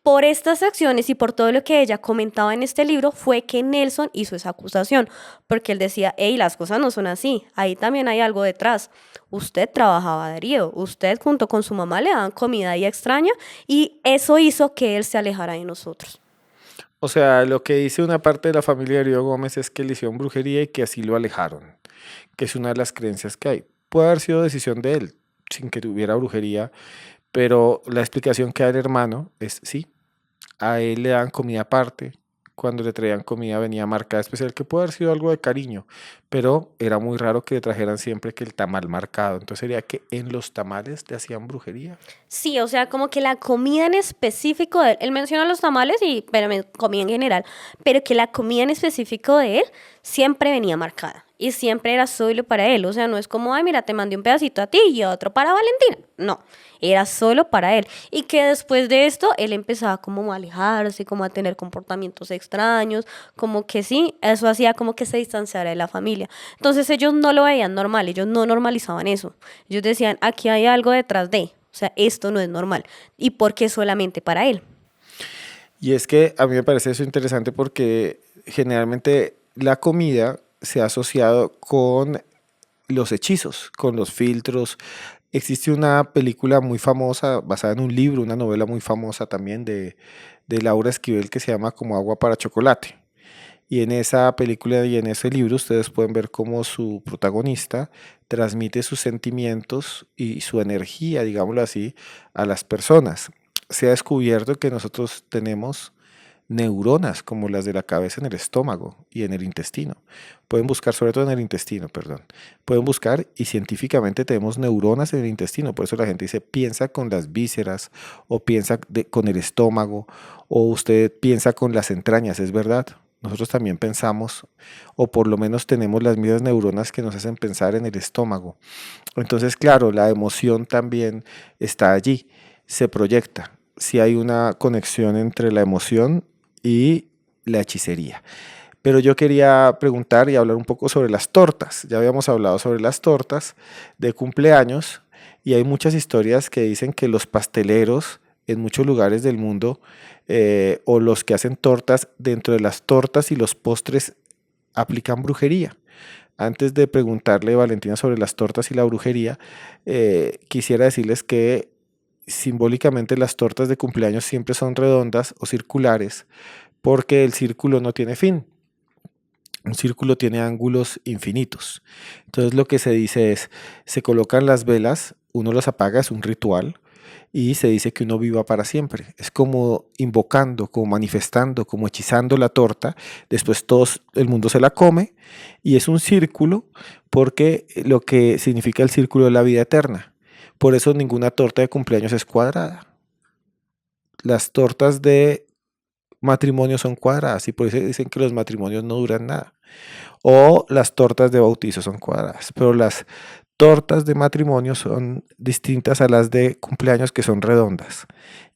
Por estas acciones y por todo lo que ella comentaba en este libro fue que Nelson hizo esa acusación, porque él decía, hey, las cosas no son así, ahí también hay algo detrás. Usted trabajaba de herido, usted junto con su mamá le daban comida ahí extraña y eso hizo que él se alejara de nosotros. O sea, lo que dice una parte de la familia de Río Gómez es que le hicieron brujería y que así lo alejaron, que es una de las creencias que hay. Puede haber sido decisión de él, sin que tuviera brujería, pero la explicación que da el hermano es sí, a él le dan comida aparte. Cuando le traían comida venía marcada especial, que puede haber sido algo de cariño, pero era muy raro que le trajeran siempre que el tamal marcado. Entonces sería que en los tamales le hacían brujería. Sí, o sea, como que la comida en específico de él, él menciona los tamales y pero comida en general, pero que la comida en específico de él siempre venía marcada y siempre era solo para él, o sea, no es como, ay, mira, te mandé un pedacito a ti y otro para Valentina, no, era solo para él y que después de esto él empezaba como a alejarse, como a tener comportamientos extraños, como que sí, eso hacía como que se distanciara de la familia. Entonces ellos no lo veían normal, ellos no normalizaban eso, ellos decían, aquí hay algo detrás de... O sea, esto no es normal. ¿Y por qué solamente para él? Y es que a mí me parece eso interesante porque generalmente la comida se ha asociado con los hechizos, con los filtros. Existe una película muy famosa, basada en un libro, una novela muy famosa también de Laura Esquivel que se llama Como agua para chocolate. Y en esa película y en ese libro ustedes pueden ver cómo su protagonista transmite sus sentimientos y su energía, digámoslo así, a las personas. Se ha descubierto que nosotros tenemos neuronas como las de la cabeza en el estómago y en el intestino. Pueden buscar, sobre todo en el intestino, perdón. Pueden buscar y científicamente tenemos neuronas en el intestino. Por eso la gente dice piensa con las vísceras o piensa con el estómago o usted piensa con las entrañas, es verdad. Nosotros también pensamos, o por lo menos tenemos las mismas neuronas que nos hacen pensar en el estómago. Entonces, claro, la emoción también está allí, se proyecta. Si hay una conexión entre la emoción y la hechicería. Pero yo quería preguntar y hablar un poco sobre las tortas. Ya habíamos hablado sobre las tortas de cumpleaños y hay muchas historias que dicen que los pasteleros en muchos lugares del mundo o los que hacen tortas, dentro de las tortas y los postres aplican brujería. Antes de preguntarle, Valentina, sobre las tortas y la brujería, quisiera decirles que simbólicamente las tortas de cumpleaños siempre son redondas o circulares porque el círculo no tiene fin. Un círculo tiene ángulos infinitos. Entonces lo que se dice es, se colocan las velas, uno las apaga, es un ritual, y se dice que uno viva para siempre. Es como invocando, como manifestando, como hechizando la torta. Después todo el mundo se la come y es un círculo porque lo que significa el círculo es la vida eterna. Por eso ninguna torta de cumpleaños es cuadrada. Las tortas de matrimonio son cuadradas y por eso dicen que los matrimonios no duran nada. O las tortas de bautizo son cuadradas, pero las tortas de matrimonio son distintas a las de cumpleaños que son redondas.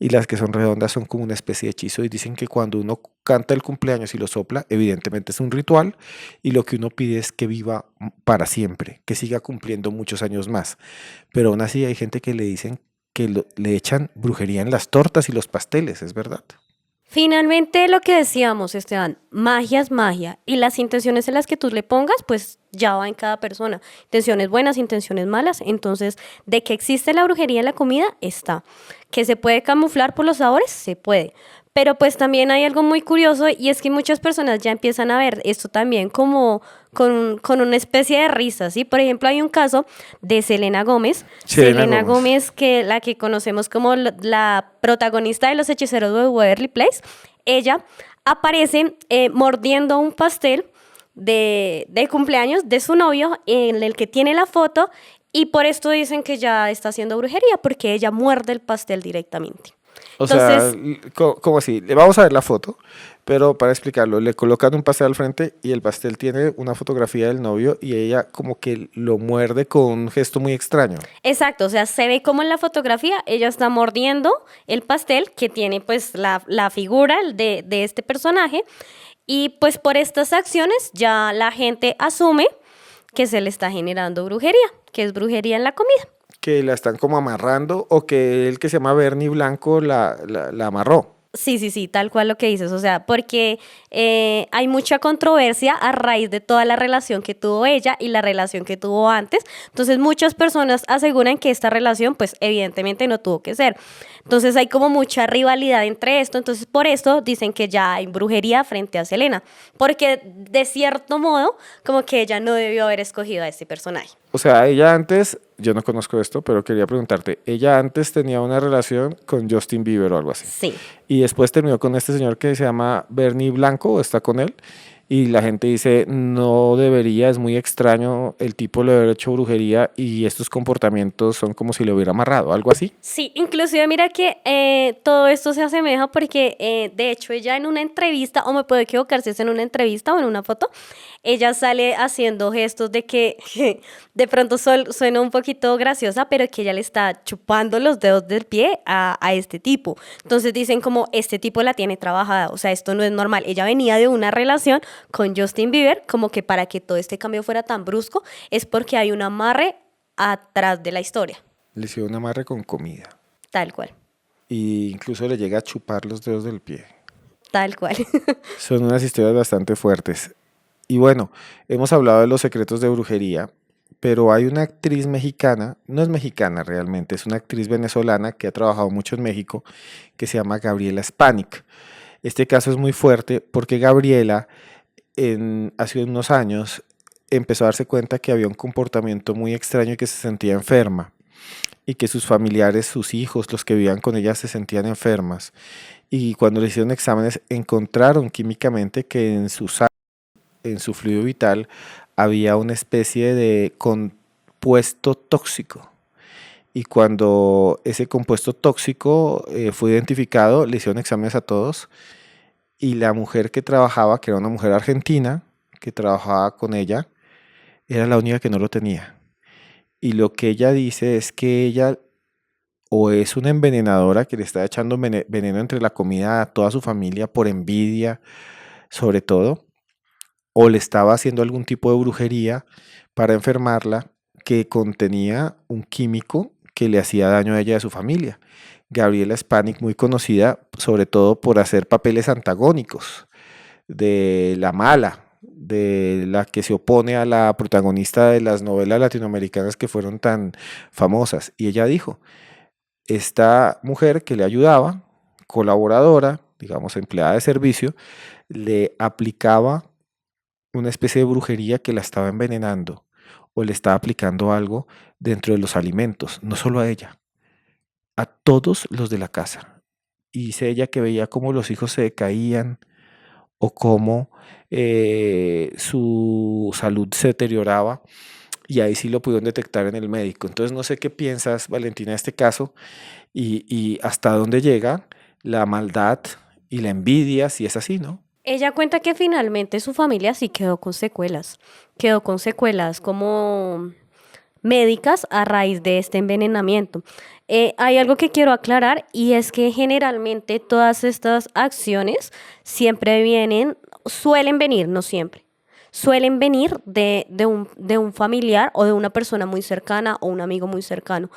Y las que son redondas son como una especie de hechizo y dicen que cuando uno canta el cumpleaños y lo sopla, evidentemente es un ritual y lo que uno pide es que viva para siempre, que siga cumpliendo muchos años más. Pero aún así hay gente que le dicen que le echan brujería en las tortas y los pasteles, ¿es verdad? Finalmente, lo que decíamos, Esteban, magia es magia y las intenciones en las que tú le pongas, pues ya va en cada persona. Intenciones buenas, intenciones malas. Entonces, de que existe la brujería en la comida, está. Que se puede camuflar por los sabores, se puede. Pero pues también hay algo muy curioso y es que muchas personas ya empiezan a ver esto también como con una especie de risa, ¿sí? Por ejemplo, hay un caso de Selena Gómez. Selena Gómez, que la que conocemos como la protagonista de Los Hechiceros de Waverly Place, ella aparece mordiendo un pastel de cumpleaños de su novio en el que tiene la foto y por esto dicen que ya está haciendo brujería porque ella muerde el pastel directamente. O Entonces, sea, ¿cómo así? Le vamos a ver la foto, pero para explicarlo, le colocan un pastel al frente y el pastel tiene una fotografía del novio y ella como que lo muerde con un gesto muy extraño. exacto, o sea, se ve como en la fotografía ella está mordiendo el pastel que tiene pues la figura de este personaje y pues por estas acciones ya la gente asume que se le está generando brujería, que es brujería en la comida. Que la están como amarrando o que el que se llama Bernie Blanco la amarró. Sí, sí, sí, tal cual lo que dices, o sea, porque hay mucha controversia a raíz de toda la relación que tuvo ella y la relación que tuvo antes. Entonces, muchas personas aseguran que esta relación, pues, evidentemente no tuvo que ser. Entonces, hay como mucha rivalidad entre esto. Entonces, por eso dicen que ya hay brujería frente a Selena, porque de cierto modo, como que ella no debió haber escogido a este personaje. O sea, ella antes, yo no conozco esto, pero quería preguntarte, ella antes tenía una relación con Justin Bieber o algo así. Sí. Y después terminó con este señor que se llama Bernie Blanco, o está con él. Y la gente dice, no debería, es muy extraño, el tipo le haber hecho brujería y estos comportamientos son como si le hubiera amarrado, algo así. Sí, inclusive mira que todo esto se asemeja porque de hecho ella en una entrevista, o me puedo equivocar si es en una entrevista o en una foto, ella sale haciendo gestos de que de pronto suena un poquito graciosa, pero que ella le está chupando los dedos del pie a este tipo. Entonces dicen como este tipo la tiene trabajada, o sea, esto no es normal. Ella venía de una relación con Justin Bieber, como que para que todo este cambio fuera tan brusco, es porque hay un amarre atrás de la historia. Le hicieron un amarre con comida. Tal cual, Y incluso le llega a chupar los dedos del pie. tal cual. Son unas historias bastante fuertes. Y bueno, hemos hablado de los secretos de brujería, pero hay una actriz mexicana, no es mexicana realmente, es una actriz venezolana que ha trabajado mucho en México, que se llama Gabriela Spanik. Este caso es muy fuerte porque Gabriela hace unos años empezó a darse cuenta que había un comportamiento muy extraño y que se sentía enferma y que sus familiares, sus hijos, los que vivían con ella se sentían enfermas. Y cuando le hicieron exámenes encontraron químicamente que en su fluido vital había una especie de compuesto tóxico. Y cuando ese compuesto tóxico fue identificado, le hicieron exámenes a todos y la mujer que trabajaba, que era una mujer argentina, que trabajaba con ella, era la única que no lo tenía. Y lo que ella dice es que ella o es una envenenadora que le está echando veneno entre la comida a toda su familia por envidia, sobre todo, o le estaba haciendo algún tipo de brujería para enfermarla que contenía un químico que le hacía daño a ella y a su familia. Gabriela Spanik, muy conocida sobre todo por hacer papeles antagónicos, de la mala, de la que se opone a la protagonista de las novelas latinoamericanas que fueron tan famosas. Y ella dijo, esta mujer que le ayudaba, colaboradora, digamos empleada de servicio, le aplicaba una especie de brujería que la estaba envenenando o le estaba aplicando algo dentro de los alimentos, no solo a ella, a todos los de la casa. Y dice ella que veía cómo los hijos se decaían o cómo su salud se deterioraba y ahí sí lo pudieron detectar en el médico. Entonces no sé qué piensas, Valentina, de este caso y hasta dónde llega la maldad y la envidia, si es así, ¿no? Ella cuenta que finalmente su familia sí quedó con secuelas como médicas a raíz de este envenenamiento. Hay algo que quiero aclarar y es que generalmente todas estas acciones siempre suelen venir, no siempre, suelen venir de un familiar o de una persona muy cercana o un amigo muy cercano,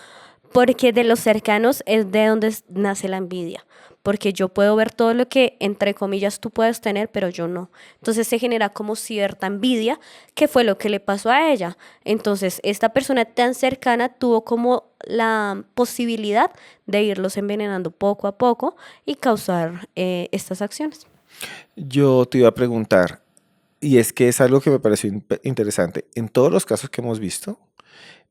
porque de los cercanos es de donde nace la envidia, porque yo puedo ver todo lo que, entre comillas, tú puedes tener, pero yo no. Entonces se genera como cierta envidia, que fue lo que le pasó a ella. Entonces esta persona tan cercana tuvo como la posibilidad de irlos envenenando poco a poco y causar estas acciones. Yo te iba a preguntar, y es que es algo que me pareció interesante. En todos los casos que hemos visto,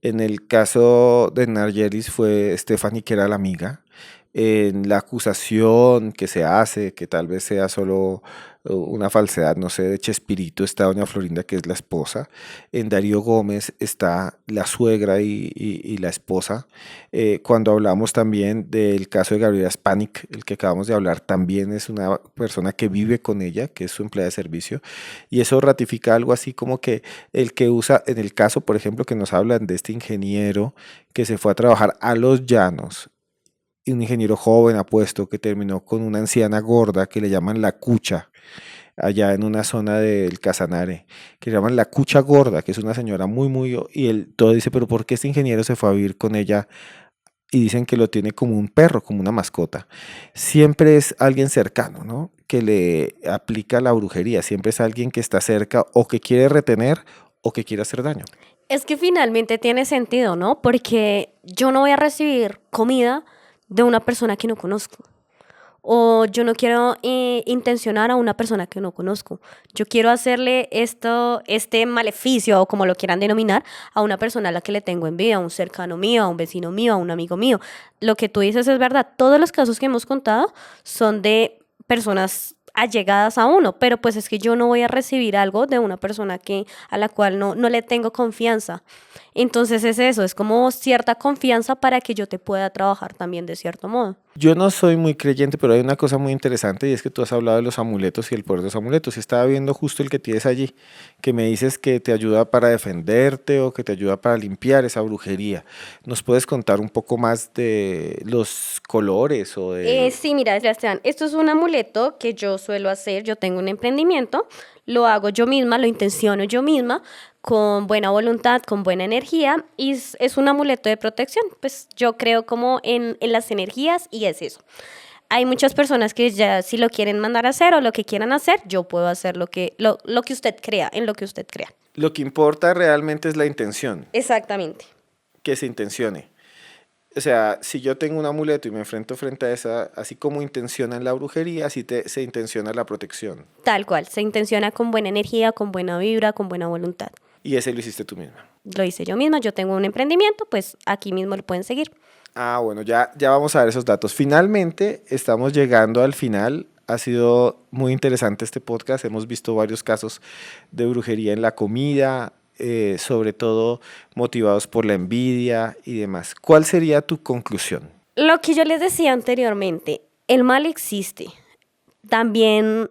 en el caso de Nargelis fue Stephanie, que era la amiga. En la acusación que se hace, que tal vez sea solo una falsedad, no sé, de Chespirito está doña Florinda, que es la esposa. En Darío Gómez está la suegra y la esposa. Cuando hablamos también del caso de Gabriela Spanik, el que acabamos de hablar, también es una persona que vive con ella, que es su empleada de servicio. Y eso ratifica algo así como que el que usa, en el caso, por ejemplo, que nos hablan de este ingeniero que se fue a trabajar a Los Llanos, y un ingeniero joven apuesto que terminó con una anciana gorda que le llaman la cucha, allá en una zona del Casanare, que se llaman La Cucha Gorda, que es una señora y él todo dice, pero ¿por qué este ingeniero se fue a vivir con ella? Y dicen que lo tiene como un perro, como una mascota. Siempre es alguien cercano, ¿no? Que le aplica la brujería, siempre es alguien que está cerca o que quiere retener o que quiere hacer daño. Es que finalmente tiene sentido, ¿no? Porque yo no voy a recibir comida de una persona que no conozco. O yo no quiero intencionar a una persona que no conozco. Yo quiero hacerle este maleficio, o como lo quieran denominar, a una persona a la que le tengo envidia, a un cercano mío, a un vecino mío, a un amigo mío. Lo que tú dices es verdad. Todos los casos que hemos contado son de personas allegadas a uno, pero pues es que yo no voy a recibir algo de una persona a la cual no le tengo confianza. Entonces es eso, es como cierta confianza para que yo te pueda trabajar también de cierto modo. Yo no soy muy creyente, pero hay una cosa muy interesante y es que tú has hablado de los amuletos y el poder de los amuletos. Y estaba viendo justo el que tienes allí, que me dices que te ayuda para defenderte o que te ayuda para limpiar esa brujería. ¿Nos puedes contar un poco más de los colores o de... Sí, mira, Sebastián, esto es un amuleto que yo suelo hacer. Yo tengo un emprendimiento, lo hago yo misma, lo intenciono yo misma, con buena voluntad, con buena energía, y es un amuleto de protección. Pues yo creo como en las energías y es eso. Hay muchas personas que ya si lo quieren mandar a hacer o lo que quieran hacer, yo puedo hacer lo que usted crea, en lo que usted crea. Lo que importa realmente es la intención, Exactamente. que se intencione. O sea, si yo tengo un amuleto y me enfrento frente a esa, así como intencionan la brujería, se intenciona la protección. Tal cual, se intenciona con buena energía, con buena vibra, con buena voluntad. Y ese lo hiciste tú misma. Lo hice yo misma, yo tengo un emprendimiento, pues aquí mismo lo pueden seguir. Ah, bueno, ya vamos a ver esos datos. Finalmente, estamos llegando al final. Ha sido muy interesante este podcast. Hemos visto varios casos de brujería en la comida, sobre todo motivados por la envidia y demás. ¿Cuál sería tu conclusión? Lo que yo les decía anteriormente, el mal existe. También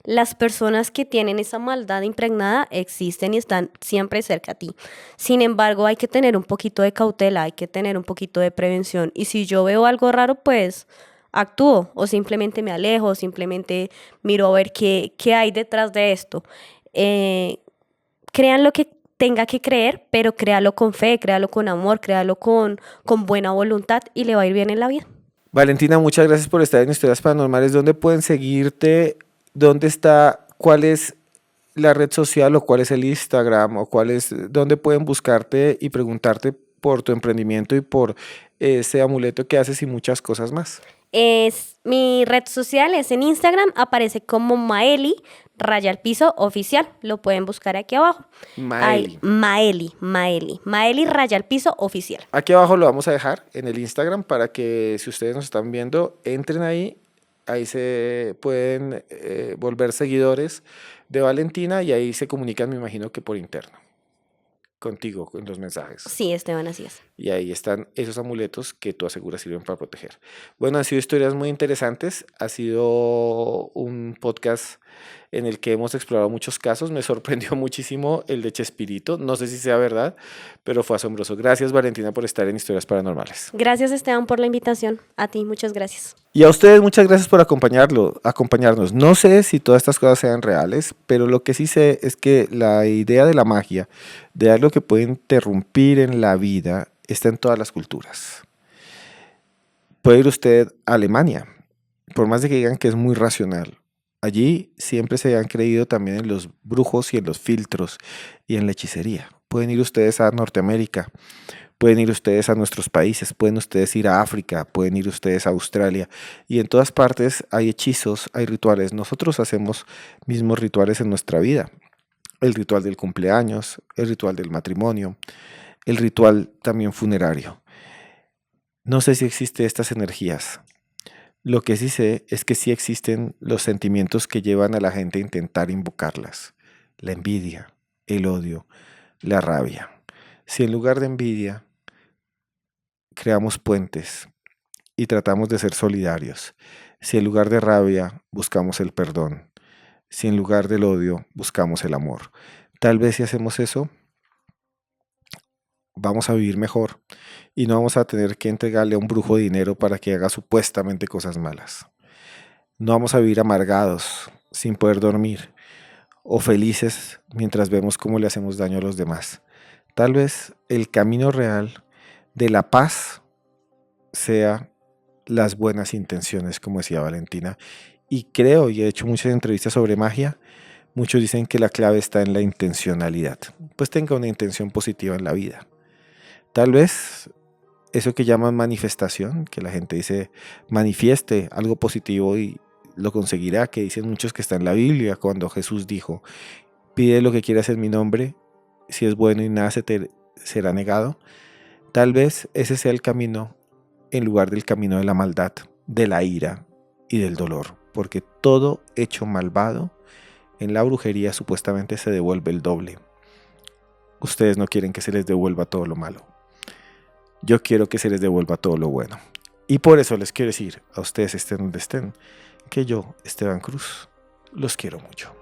las personas que tienen esa maldad impregnada existen y están siempre cerca a ti. Sin embargo, hay que tener un poquito de cautela, hay que tener un poquito de prevención. Y si yo veo algo raro, pues actúo o simplemente me alejo, o simplemente miro a ver qué hay detrás de esto. Eh, Crean lo que tenga que creer, pero créalo con fe, créalo con amor, créalo con buena voluntad y le va a ir bien en la vida. Valentina, muchas gracias por estar en Historias Paranormales. ¿Dónde pueden seguirte? ¿Dónde está? ¿Cuál es la red social o cuál es el Instagram o dónde pueden buscarte y preguntarte por tu emprendimiento y por ese amuleto que haces y muchas cosas más? Mi red social es en Instagram, aparece como Maeli _oficial. Lo pueden buscar aquí abajo. Maeli. Maeli _oficial. Aquí abajo lo vamos a dejar en el Instagram para que si ustedes nos están viendo, entren ahí. Ahí se pueden volver seguidores de Valentina y ahí se comunican, me imagino que por interno, contigo, con los mensajes. Sí, Esteban, así es. Y ahí están esos amuletos que tú aseguras sirven para proteger. Bueno, han sido historias muy interesantes. Ha sido un podcast en el que hemos explorado muchos casos. Me sorprendió muchísimo el de Chespirito. No sé si sea verdad, pero fue asombroso. Gracias, Valentina, por estar en Historias Paranormales. Gracias, Esteban, por la invitación. A ti, muchas gracias. Y a ustedes, muchas gracias por acompañarnos. No sé si todas estas cosas sean reales, pero lo que sí sé es que la idea de la magia, de algo que puede interrumpir en la vida, está en todas las culturas. Puede ir usted a Alemania, por más de que digan que es muy racional. Allí siempre se han creído también en los brujos y en los filtros y en la hechicería. Pueden ir ustedes a Norteamérica, pueden ir ustedes a nuestros países, pueden ustedes ir a África, pueden ir ustedes a Australia. Y en todas partes hay hechizos, hay rituales. Nosotros hacemos mismos rituales en nuestra vida. El ritual del cumpleaños, el ritual del matrimonio, el ritual también funerario. No sé si existen estas energías. Lo que sí sé es que sí existen los sentimientos que llevan a la gente a intentar invocarlas. La envidia, el odio, la rabia. Si en lugar de envidia creamos puentes y tratamos de ser solidarios, si en lugar de rabia buscamos el perdón, si en lugar del odio buscamos el amor, tal vez si hacemos eso, vamos a vivir mejor y no vamos a tener que entregarle a un brujo dinero para que haga supuestamente cosas malas. No vamos a vivir amargados sin poder dormir o felices mientras vemos cómo le hacemos daño a los demás. Tal vez el camino real de la paz sea las buenas intenciones, como decía Valentina. Y creo, y he hecho muchas entrevistas sobre magia, muchos dicen que la clave está en la intencionalidad. Pues tenga una intención positiva en la vida. Tal vez eso que llaman manifestación, que la gente dice manifieste algo positivo y lo conseguirá, que dicen muchos que está en la Biblia, cuando Jesús dijo, pide lo que quieras en mi nombre, si es bueno y nada se te será negado. Tal vez ese sea el camino en lugar del camino de la maldad, de la ira y del dolor, porque todo hecho malvado en la brujería supuestamente se devuelve el doble. Ustedes no quieren que se les devuelva todo lo malo. Yo quiero que se les devuelva todo lo bueno. Y por eso les quiero decir a ustedes, estén donde estén, que yo, Esteban Cruz, los quiero mucho.